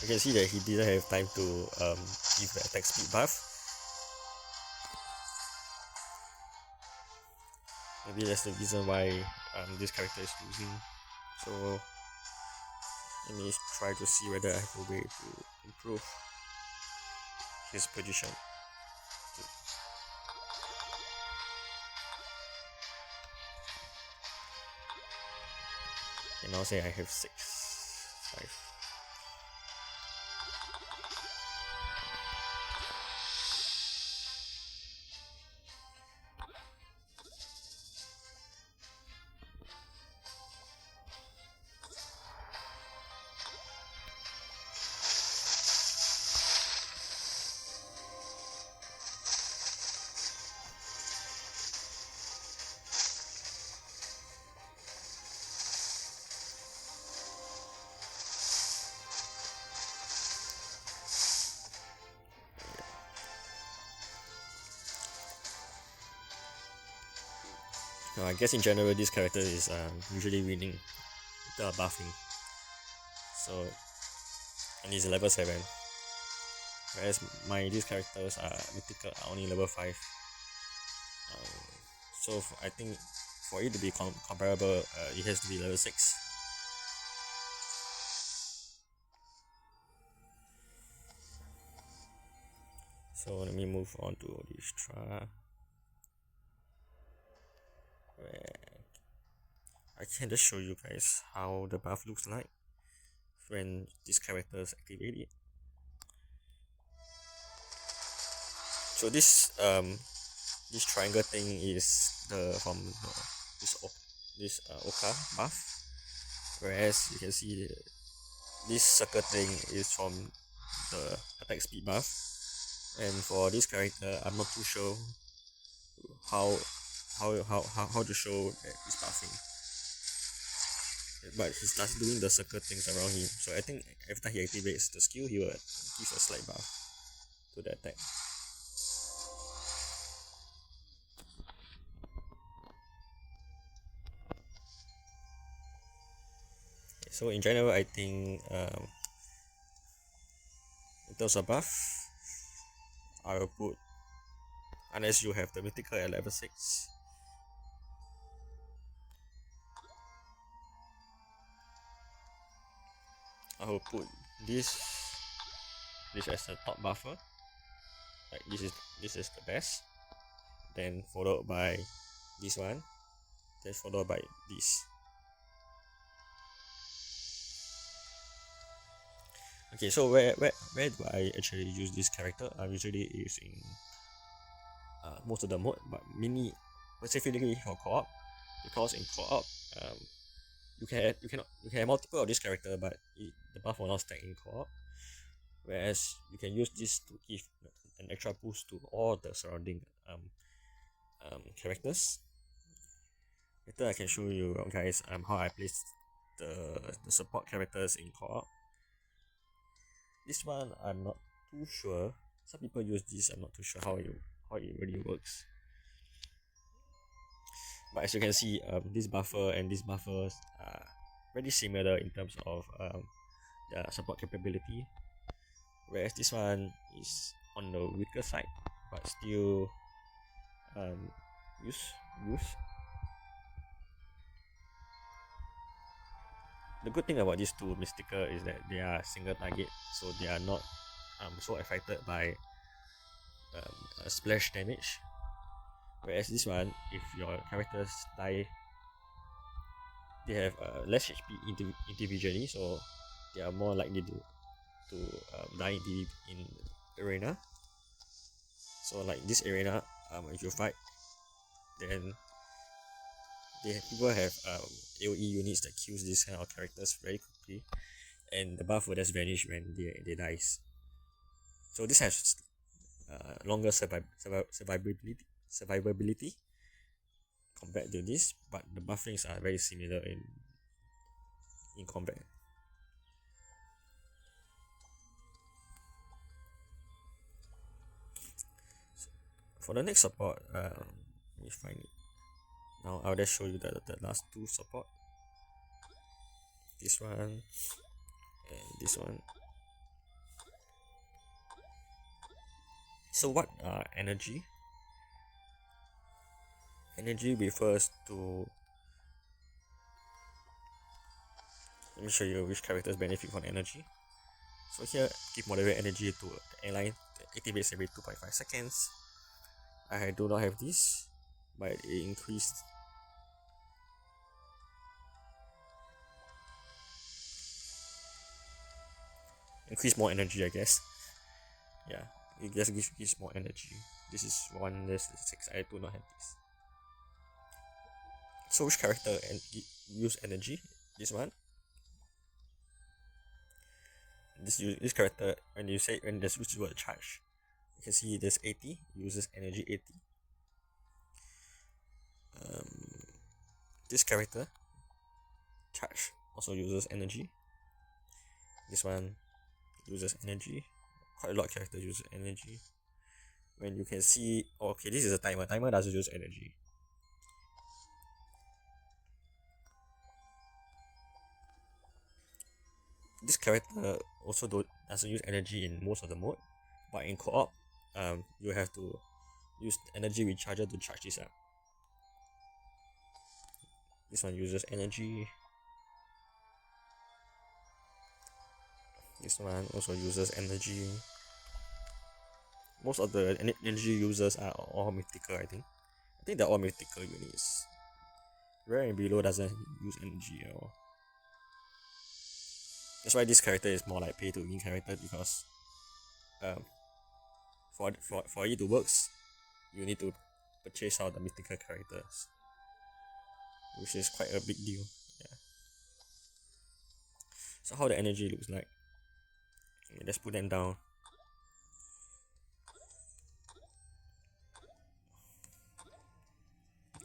You can see that he didn't have time to give the attack speed buff. Maybe that's the reason why this character is losing. So let me try to see whether I have a way to improve his position. And now say I have 6, 5. I guess in general this character is usually winning without buffing. So, and he's level 7. Whereas these characters are mythical are only level 5. So I think for it to be comparable, it has to be level 6. So let me move on to this try. I can just show you guys how the buff looks like when these characters activate it. So this triangle thing is from this Oka buff, whereas you can see this circle thing is from the attack speed buff. And for this character, I'm not too sure how to show that he's buffing, but he starts doing the circle things around him. So I think every time he activates the skill, he will give a slight buff to the attack. So in general, I think in terms of buff, I will put, unless you have the mythical at level 6, I will put this as the top buffer. Like this is the best. then followed by this one, then followed by this. Okay, so where do I actually use this character? I'm usually using most of the mode, but mainly specifically for co-op, because in co-op you can have multiple of this character, but the buff will not stack in co-op. Whereas you can use this to give an extra boost to all the surrounding characters. Later I can show you guys how I place the support characters in co-op. This one I'm not too sure. Some people use this. I'm not too sure how it really works. But as you can see, this buffer and this buffers are very similar in terms of the support capability. Whereas this one is on the weaker side, but still use. The good thing about these two mystical is that they are single target, so they are not so affected by splash damage. Whereas this one, if your characters die, they have less HP individually, so they are more likely to die in arena. So like this arena, if you fight, then people have AoE units that kills this kind of characters very quickly, and the buff will just vanish when they dies. So this has longer survivability compared to this, but the buffings are very similar in combat. For the next support, let me find it. Now I'll just show you the last two support. This one and this one. So what are energy? Energy refers to, let me show you which characters benefit from energy. So here, give moderate energy to the airline that activates every 2.5 seconds. I do not have this, but it increased more energy, I guess. Yeah, it just gives more energy. This is 1 6. I do not have this. So which character use energy? This one. This character, when there's switch word charge, you can see there's 80, uses energy 80. This character charge also uses energy. This one uses energy. Quite a lot of characters use energy. When you can see, okay, this is a timer. Timer doesn't use energy. This character also doesn't use energy in most of the mode, but in co-op, you have to use energy recharger to charge this up. This one uses energy. This one also uses energy. Most of the energy users are all mythical, I think. I think they're all mythical units. Rare and below doesn't use energy at all. That's why this character is more like pay to win character, because for it to work, you need to purchase all the mythical characters, which is quite a big deal. Yeah. So how the energy looks like. Let's put them down.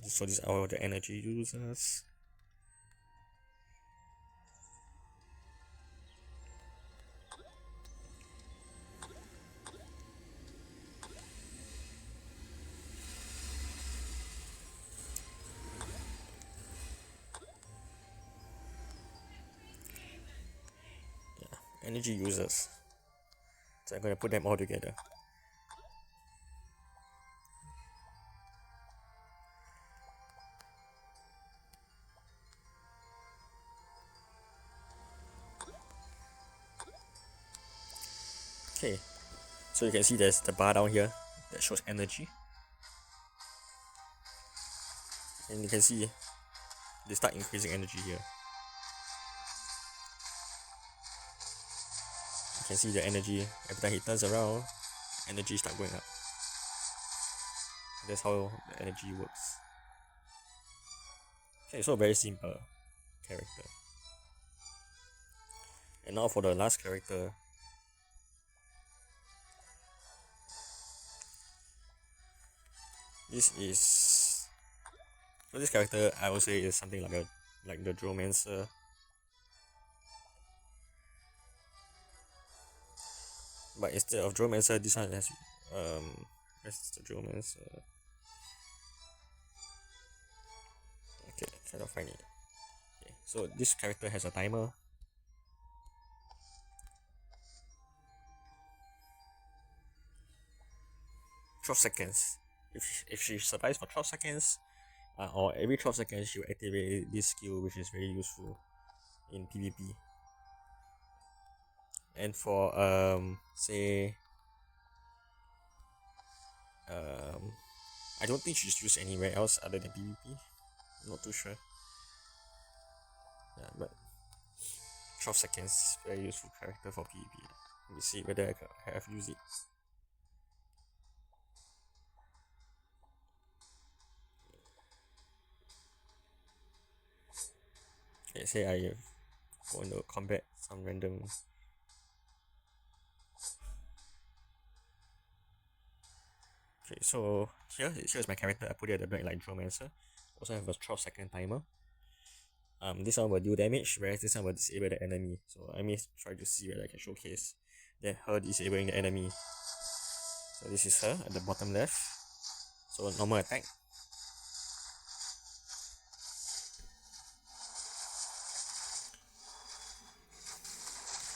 So these are all the energy users. Yeah, energy users. So I'm gonna put them all together. Okay, so you can see there's the bar down here that shows energy. and you can see they start increasing energy here. You can see the energy every time he turns around, energy start going up. That's how the energy works. Okay, so very simple character. And now for the last character. This character I would say is something like the Dromancer. But instead of Dromancer, this one has where's the Dromancer? Okay, cannot find it. Okay, so this character has a timer. $12 seconds. If she survives for 12 seconds, or every 12 seconds, she will activate this skill, which is very useful in PvP. And for say I don't think she's used anywhere else other than PvP. Not too sure. Yeah, but 12 seconds, very useful character for PvP. Let me see whether I have used it. Let's say I go into combat some random. Okay, so here's my character. I put it at the back like Dromancer. Also have a 12-second timer. This one will do damage, whereas this one will disable the enemy. So I may try to see whether I can showcase her disabling the enemy. So this is her at the bottom left. So normal attack.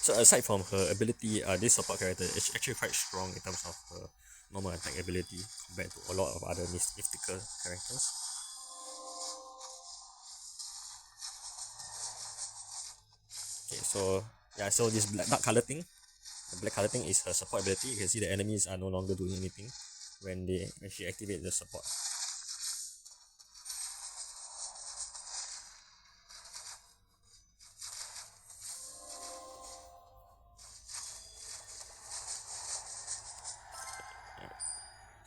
So aside from her ability, this support character is actually quite strong in terms of her normal attack ability compared to a lot of other mystical characters. Okay, so yeah, so this dark color thing, the black color thing is her support ability. You can see the enemies are no longer doing anything when she activates the support.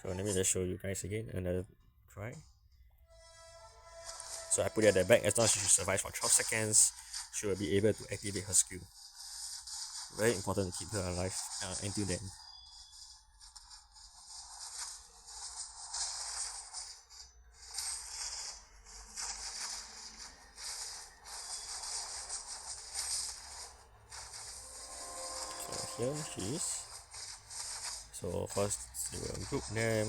So let me just show you guys again another try. So I put it at the back. As long as she survives for 12 seconds, she will be able to activate her skill. Very important to keep her alive until then. So here she is. So first they will group them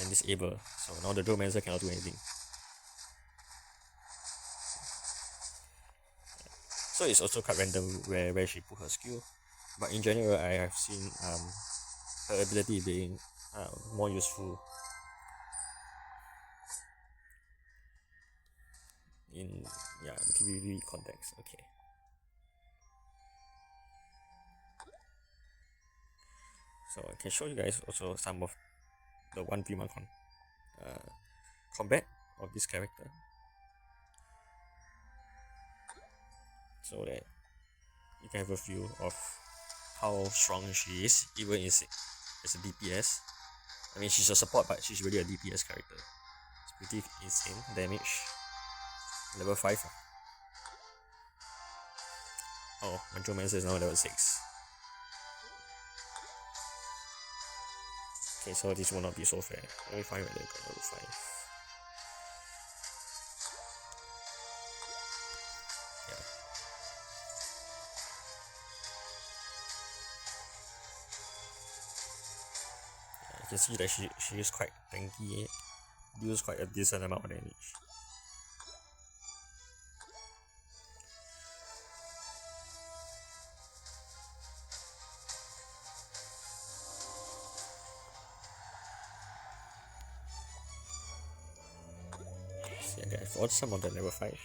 and disable. So now the Dromancer cannot do anything. So it's also quite random where she put her skill. But in general, I have seen her ability being more useful in the PvP context. Okay. So I can show you guys also some of the 1v1 combat of this character, so that you can have a feel of how strong she is, even as a DPS. I mean, she's a support, but she's really a DPS character. It's pretty insane damage. Level 5. Oh, my Dromancer is now level 6. Okay, so this will not be so fair. Let me find whether I got level 5. Yeah. You can see that she is quite tanky, deals quite a decent amount of damage. See, I fought some on the level 5.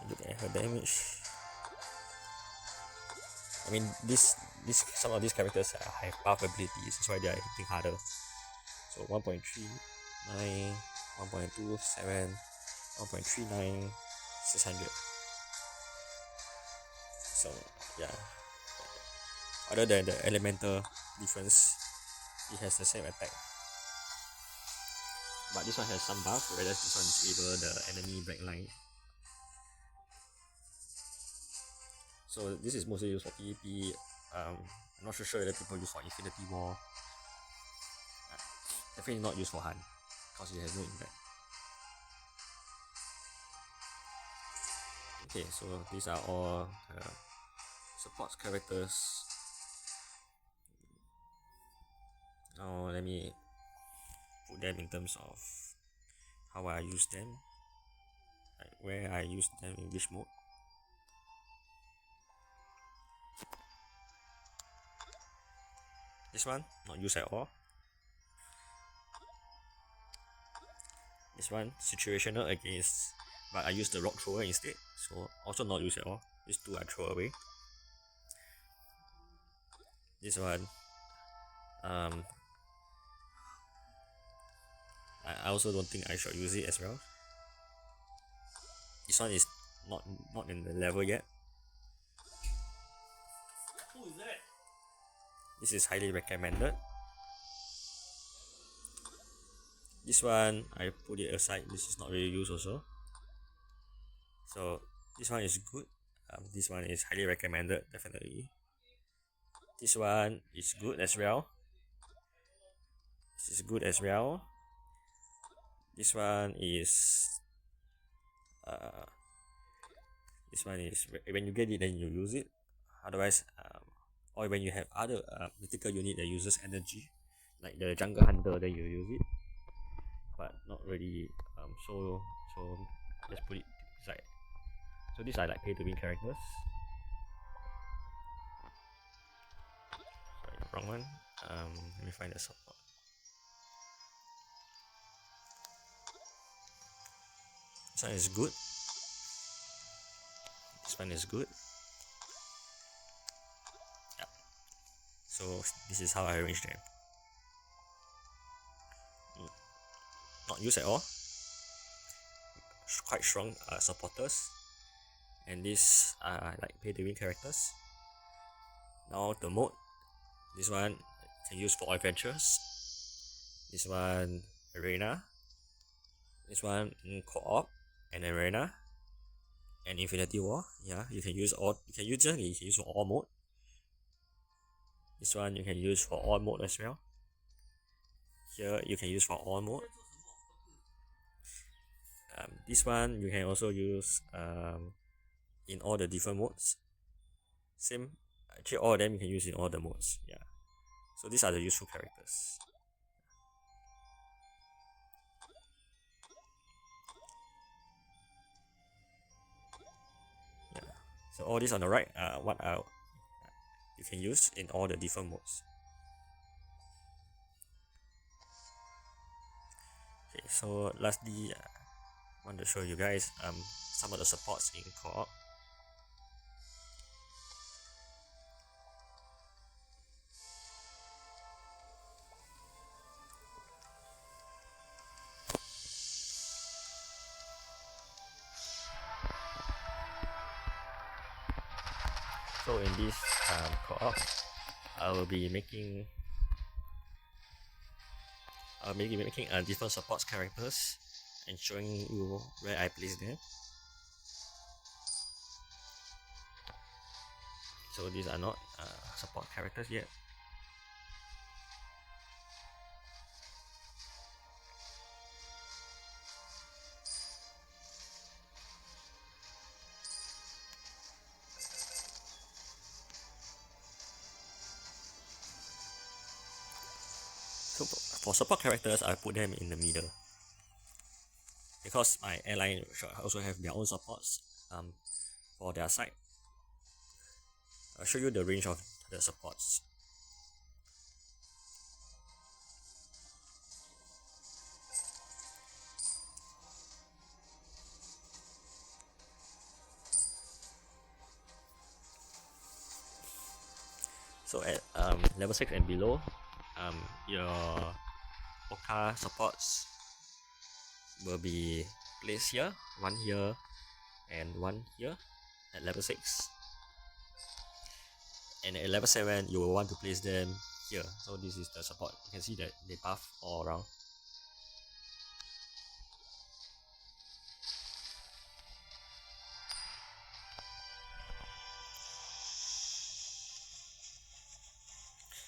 Look at her damage. I mean, some of these characters have buff abilities, that's why they are hitting harder. So 1.39, 1.27, 1.39, 600. So yeah, other than the elemental difference, it has the same attack. But this one has some buff, whereas this one disable the enemy backline. So this is mostly used for PvP. I'm not sure whether people use for Infinity War. Definitely not used for Hunt, because it has no impact. Okay, so these are all support characters. Now let me put them in terms of how I use them, like where I use them in which mode. This one, not used at all. This one, situational against, but I use the rock thrower instead, so also not used at all. These two I throw away. This one, I also don't think I should use it as well. This one is not in the level yet. Who is that? This is highly recommended. This one I put it aside. This is not really used also. So this one is good. This one is highly recommended, definitely. This one is good as well. This is good as well. This one is when you get it, then you use it. Otherwise, or when you have other mythical unit that uses energy, like the jungle hunter, then you use it. But not really. So let's put it aside. So these are like pay to win characters. Sorry, wrong one. Let me find the support. This one is good. This one is good. Yeah. So this is how I arrange them. Not used at all. Quite strong supporters. And these are like pay to win characters. Now the mode. This one can use for adventures. This one arena. This one co-op and arena and Infinity War. Yeah, you can use all. You can use for all mode. This one you can use for all mode as well. Here you can use for all mode. This one you can also use in all the different modes. Same, actually all of them you can use in all the modes. Yeah. So these are the useful characters. Yeah. So all these on the right are what you can use in all the different modes. Okay, so lastly, I want to show you guys some of the supports in co-op. So in this co-op, I will be making different support characters and showing you where I place them. So these are not support characters yet. So for support characters, I put them in the middle because my airline should also have their own supports for their side. I'll show you the range of the supports. So at level 6 and below, your Oka supports will be placed here, one here, and one here at level 6. And at level 7, you will want to place them here. So this is the support. You can see that they buff all around.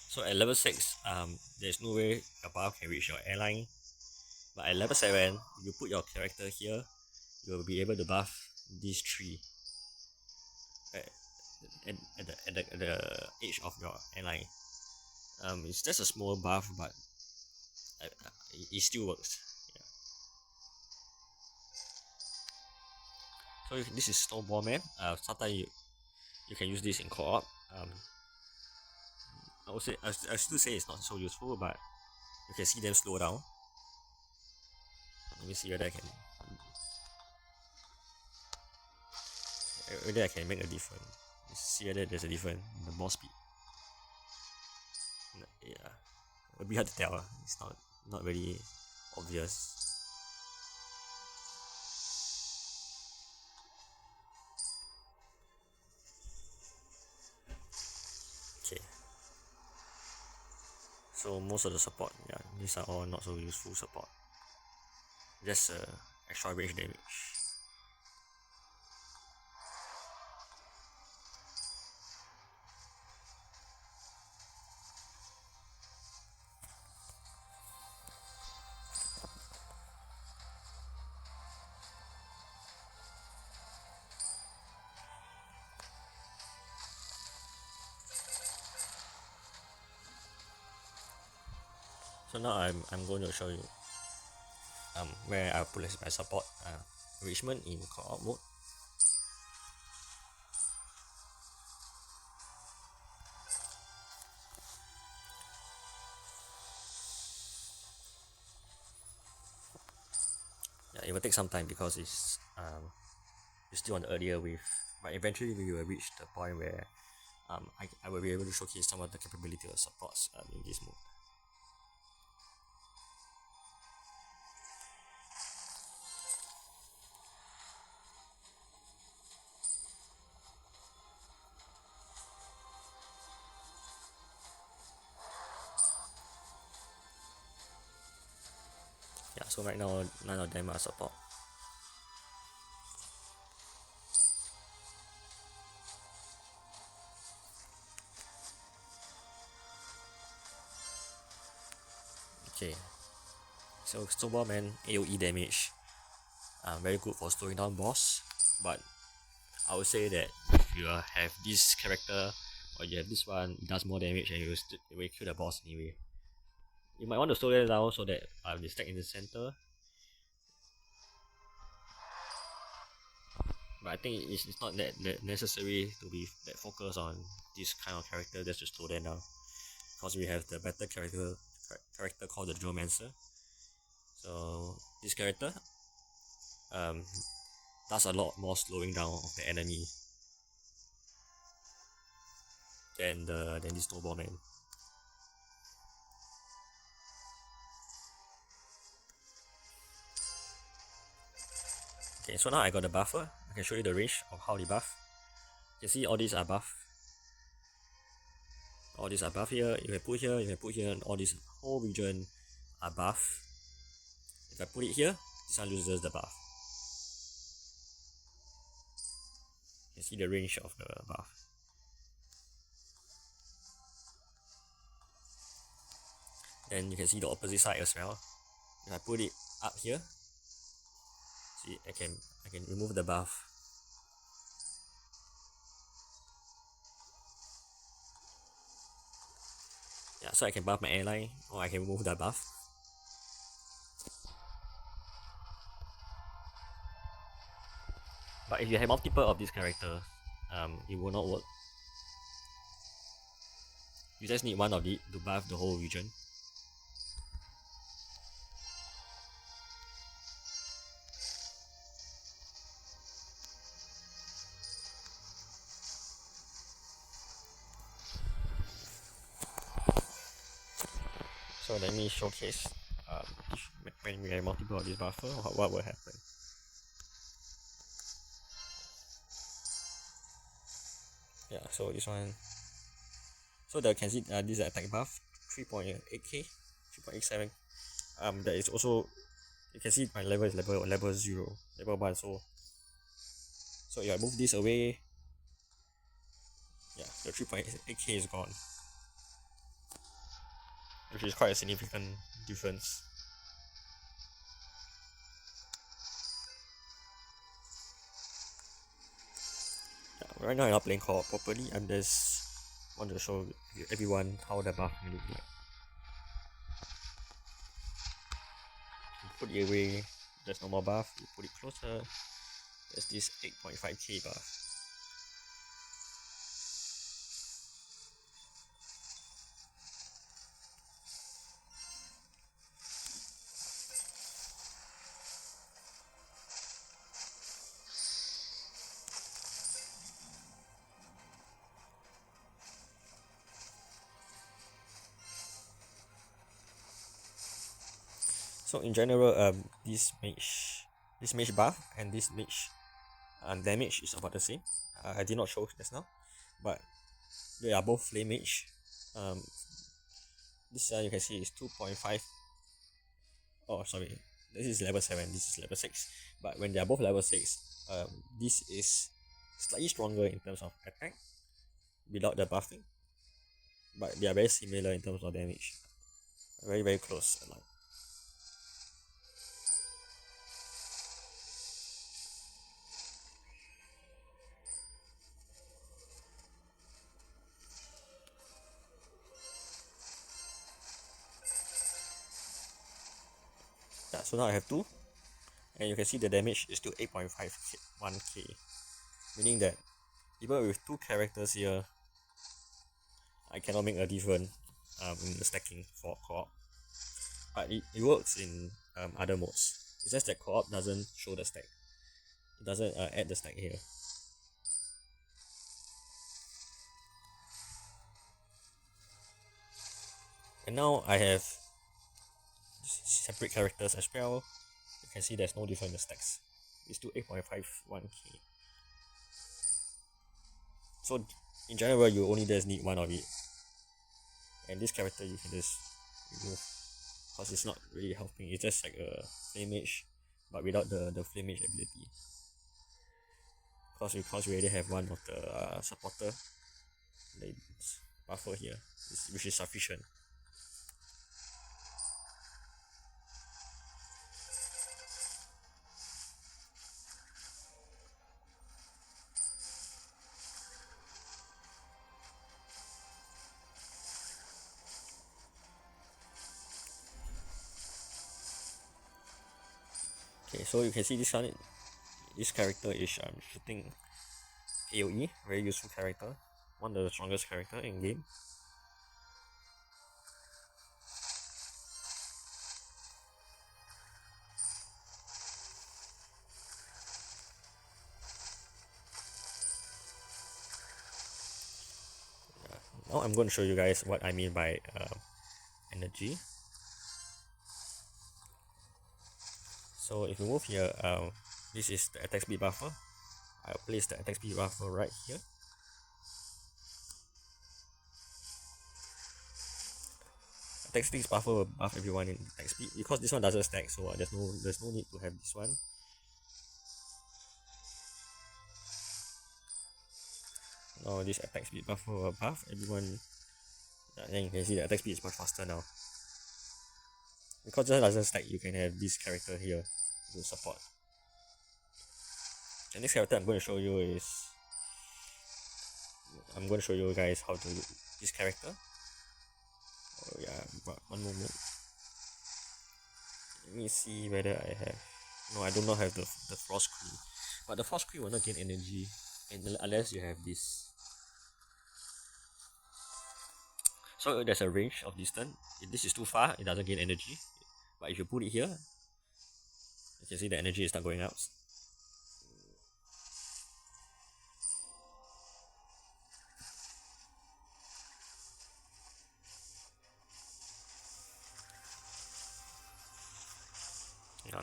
So at level 6, there's no way your buff can reach your airline. But at level 7, if you put your character here, you will be able to buff these three at the edge of your airline. It's just a small buff, but it still works. Yeah. So this is Snowball Man. Sometimes you can use this in co-op. I still say it's not so useful, but you can see them slow down. Let me see whether I can make a difference. Let's see whether there's a difference in the ball speed. Yeah, it'll be hard to tell. It's not very obvious. Okay. So most of the support, yeah, these are all not so useful support. Just extra range damage. So now I'm going to show you where I place my support enrichment in co-op mode. Yeah, it will take some time because it's still on the earlier wave, but eventually we will reach the point where I will be able to showcase some of the capability of supports in this mode. Yeah, so right now none of them are support. Okay, so Snowball Man AoE damage, very good for slowing down boss, but I would say that if you have this character or you have this one, it does more damage and it will kill the boss anyway. You might want to slow it down so that they stack in the center. But I think it's not that necessary to be that focused on this kind of character just to slow them down. Because we have the better character called the Geomancer. So this character does a lot more slowing down of the enemy than this Snowball Man. Okay, so now I got the buffer. I can show you the range of how they buff. You can see all these are buff. All these are buff here. You can put here, and all this whole region are buff. If I put it here, this one loses the buff. You can see the range of the buff. Then you can see the opposite side as well. If I put it up here, see I can remove the buff. Yeah, so I can buff my airline or I can remove the buff. But if you have multiple of these characters, it will not work. You just need one of it to buff the whole region. So let me showcase when we have multiple of this buffer, what will happen. Yeah, so this one. So you can see this is attack buff 3.8k, 3.87. There is also, you can see my level is level 0, level 1. So if I move this away, yeah, the 3.8k is gone, which is quite a significant difference. Yeah, right now I'm not playing co-op properly. I'm just want to show everyone how the buff can look like. You put it away, there's no more buff. You put it closer, there's this 8.5k buff. So in general, this mage buff and this mage damage is about the same. I did not show just now, but they are both flame mage. This you can see is 2.5. Oh, sorry, this is level 7. This is level 6. But when they are both level 6, this is slightly stronger in terms of attack without the buffing, but they are very similar in terms of damage. Very close alike. Yeah, so now I have 2, and you can see the damage is still 8.51k, meaning that even with 2 characters here, I cannot make a difference in the stacking for co-op. But it works in other modes. It's just that co-op doesn't show the stack. It doesn't add the stack here. And now I have separate characters as well. You can see there's no difference in the stacks. It's still 8.51k. So in general, you only just need one of it. And this character you can just remove, because it's not really helping. It's just like a flame mage, but without the flame mage ability. Because we already have one of the supporter buffer here, which is sufficient. Okay, so you can see this character is shooting AoE, very useful character, one of the strongest character in game. Now I'm going to show you guys what I mean by energy. So if you move here, this is the attack speed buffer. I'll place the attack speed buffer right here. Attack speed buffer will buff everyone in attack speed, because this one doesn't stack, so there's no need to have this one. Now this attack speed buffer will buff everyone. Then you can see the attack speed is much faster now. Because this doesn't stack, you can have this character here to support. The next character I'm going to show you is, I'm going to show you guys how to use this character. Oh yeah, but one moment. Let me see whether I have. No, I do not have the frost queen. But the frost queen will not gain energy unless you have this. So there's a range of distance. If this is too far, it doesn't gain energy. But if you put it here, you can see the energy is not going out.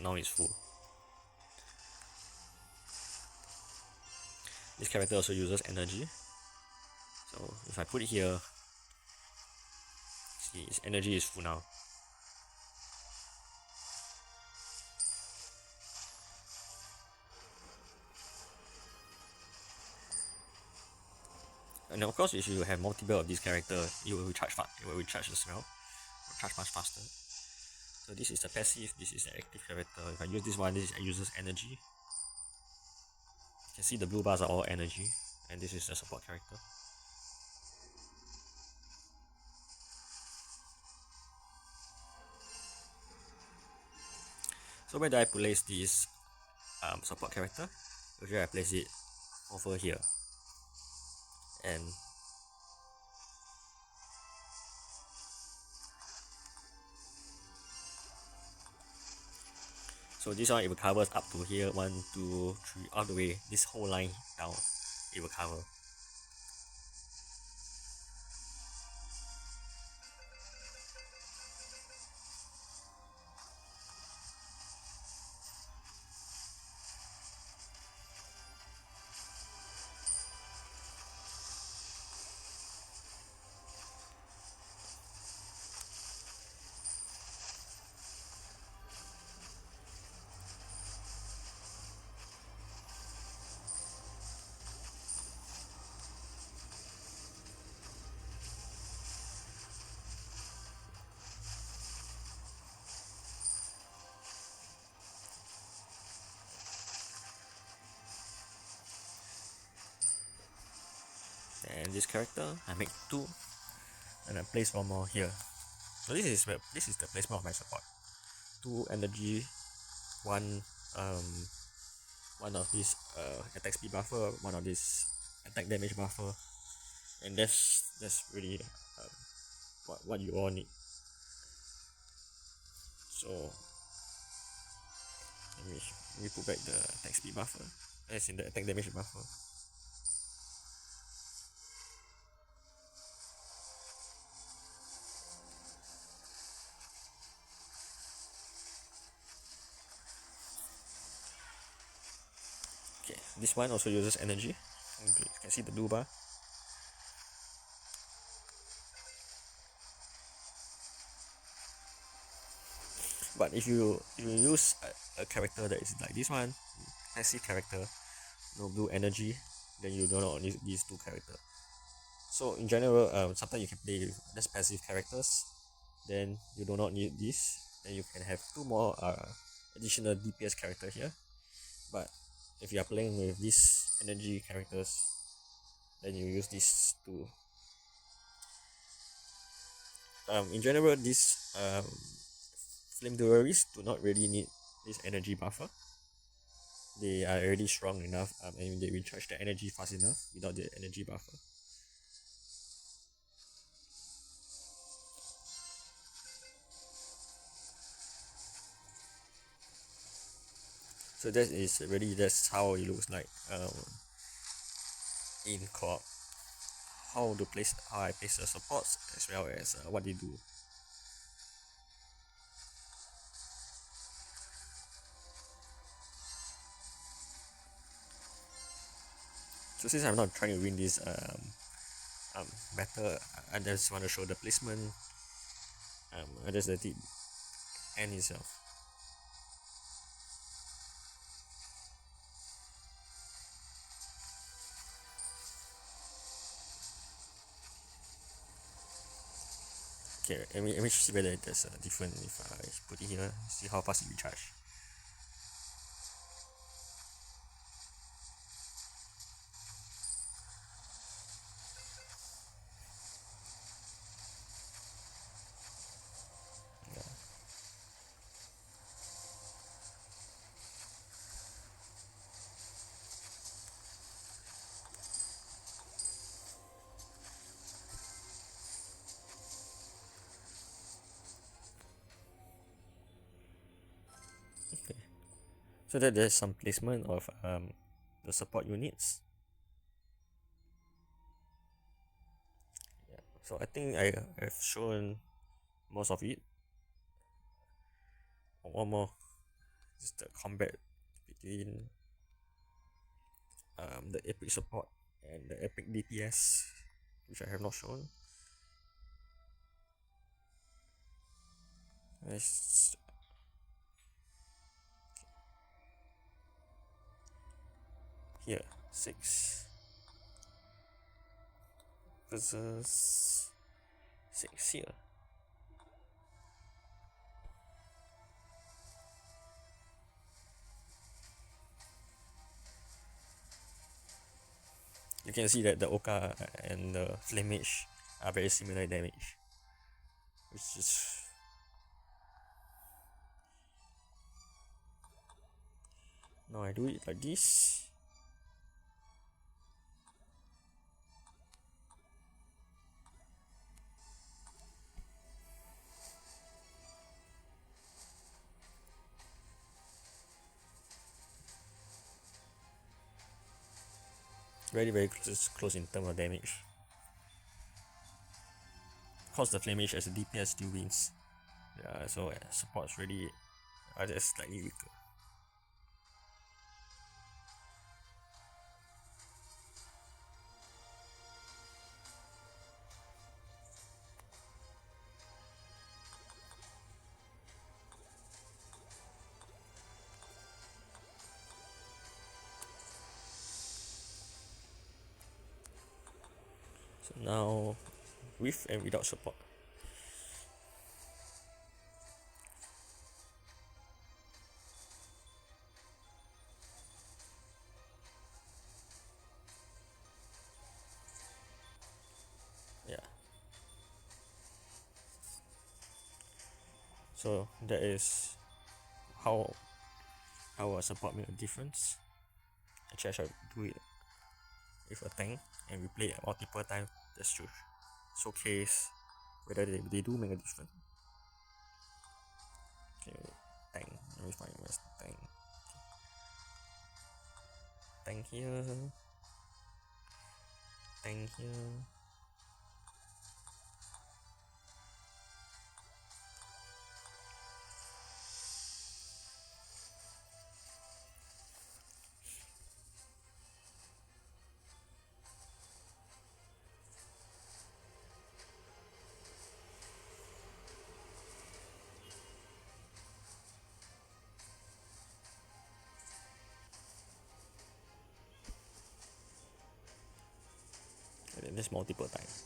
but now it's full. This character also uses energy, so if I put it here, see its energy is full now. And of course, if you have multiple of these characters, it will recharge fast. It will recharge as well. It will charge much faster. So this is the passive. This is the active character. If I use this one, this uses energy. You can see the blue bars are all energy, and this is the support character. So where do I place this support character? Usually I place it over here, and so this one it will cover up to here, 1, 2, 3, all the way. This whole line down, it will cover. And this character, I make 2, and I place 1 more here. So this is the placement of my support. 2 energy, 1 one of this attack speed buffer, 1 of this attack damage buffer, and that's really what you all need. So let me put back the attack speed buffer, as in the attack damage buffer. Okay, this one also uses energy. You can see the blue bar. But if you use a character that is like this one, passive character, no blue energy, then you do not need these 2 characters. So in general, sometimes you can play with just passive characters, then you do not need this. Then you can have 2 more additional DPS character here. But if you are playing with these energy characters, then you use these 2. In general, these flame duelists do not really need this energy buffer. They are already strong enough, and they recharge their energy fast enough without the energy buffer. So that's how it looks like in co-op. How I place the supports, as well as what they do. So since I'm not trying to win this battle, I just want to show the placement. I just let it end itself. Okay, let me see whether there's a difference if I put it here, see how fast it recharge. Okay, so there's some placement of the support units. Yeah, so I think I've shown most of it. One more. This is the combat between the epic support and the epic DPS, which I have not shown. Let's here 6 versus 6 here. You can see that the Oka and the Flame Mage are very similar damage, which is now I do it like this. Very close in terms of damage. Of course, the Flame Mage as a DPS still wins. Yeah, so support's really just slightly weaker. So now, with and without support. Yeah. So that is how a support make a difference. Actually, I shall do it with a tank and we play it multiple times just to showcase whether they do make a difference. Okay, tank. Let me find where's the tank. Tank here. Tank here. And then this multiple times.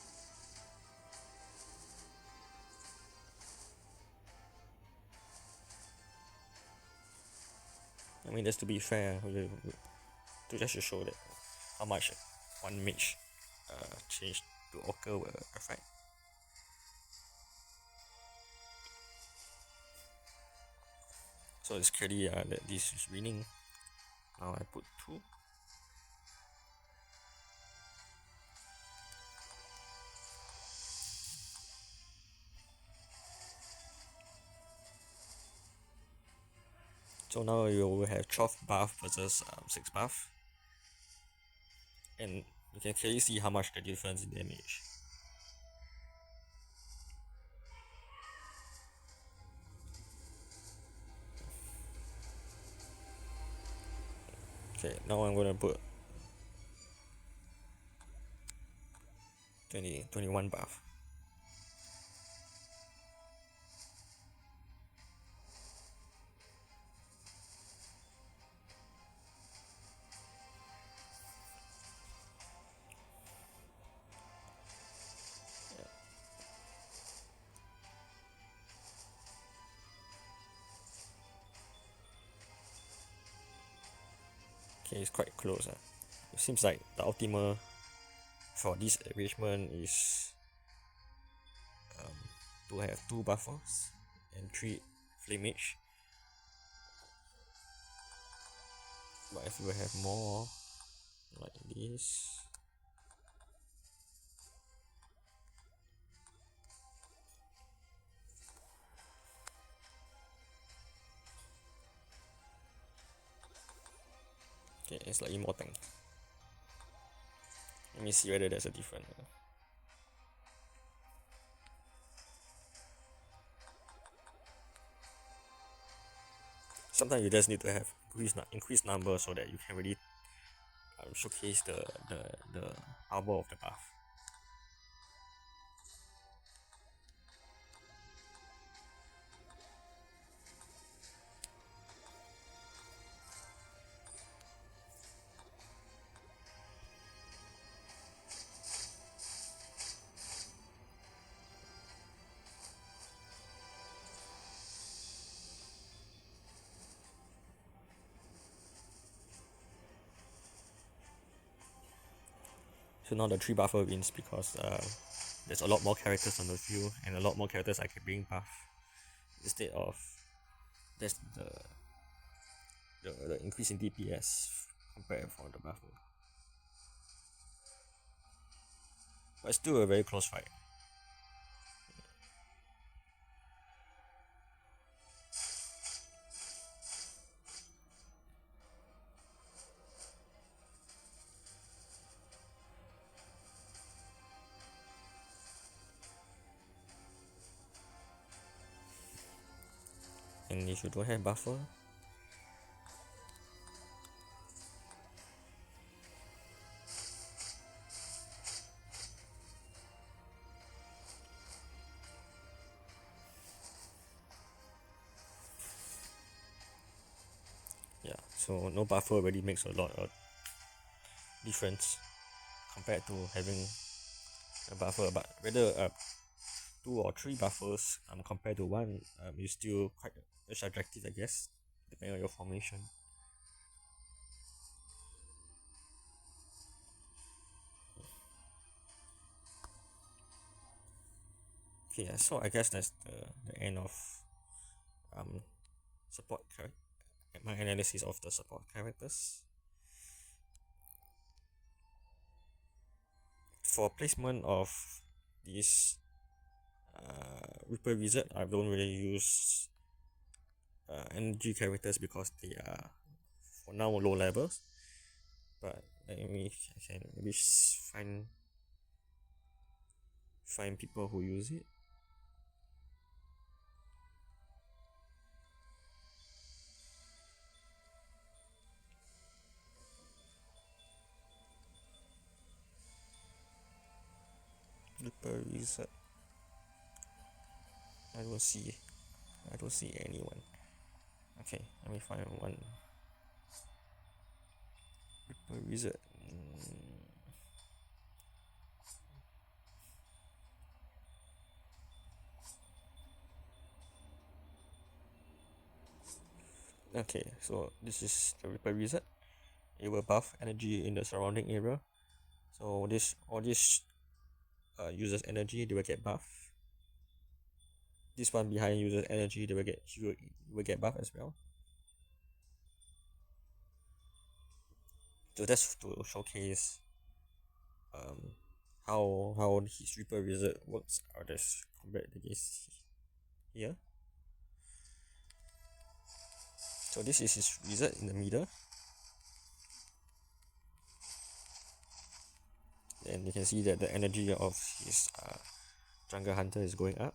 I mean, just to be fair, to just to show that how much one mage change to occur will affect. So it's clearly that this is winning. Now I put 2. So now you will have 12 buff versus 6 buff. And you can clearly see how much the difference in damage. Okay, now I'm gonna put 21 buff. Okay, it's quite close. It seems like the optimal for this arrangement is to have 2 buffers and 3 flame mage. But if you have more like this, okay, it's slightly more tank. Let me see whether there's a difference. sometimes you just need to have increased number so that you can really showcase the power of the buff. So now the 3 buffer wins because there's a lot more characters on the field and a lot more characters I can bring buff instead of that's the increase in DPS compared for the buffer. But it's still a very close fight. And if you don't have buffer, yeah, so no buffer already makes a lot of difference compared to having a buffer, but whether 2 or 3 buffers compared to 1 is still quite subjective, I guess, depending on your formation. Okay, yeah, so I guess that's the end of um support my analysis of the support characters. For placement of these Reaper Wizard, I don't really use energy characters because they are for now low levels. But I can maybe find people who use it. Reaper Wizard. I don't see anyone. Okay, let me find one. Reaper Wizard. Okay, so this is the Reaper Wizard. It will buff energy in the surrounding area. So all this uses energy, they will get buff. This one behind uses energy, they will get buff as well. So that's to showcase how his Reaper Wizard works out as compared against here. So this is his wizard in the middle. And you can see that the energy of his jungle hunter is going up.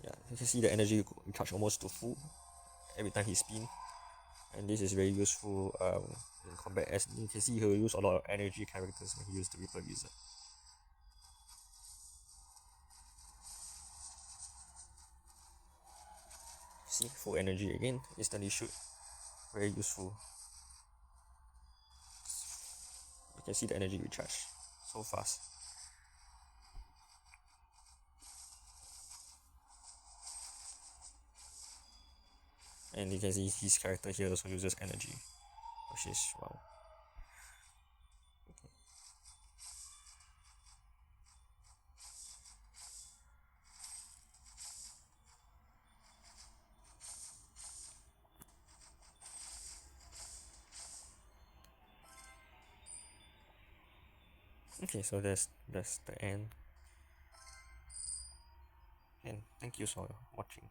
Yeah, you can see the energy recharge almost to full every time he spin. And this is very useful in combat, as you can see he'll use a lot of energy characters when he uses the Reaper Wizard. See, full energy again, instantly shoot. Very useful. You can see the energy recharge so fast. And you can see his character here also uses energy, which is wow. Okay, so that's the end. And thank you for watching.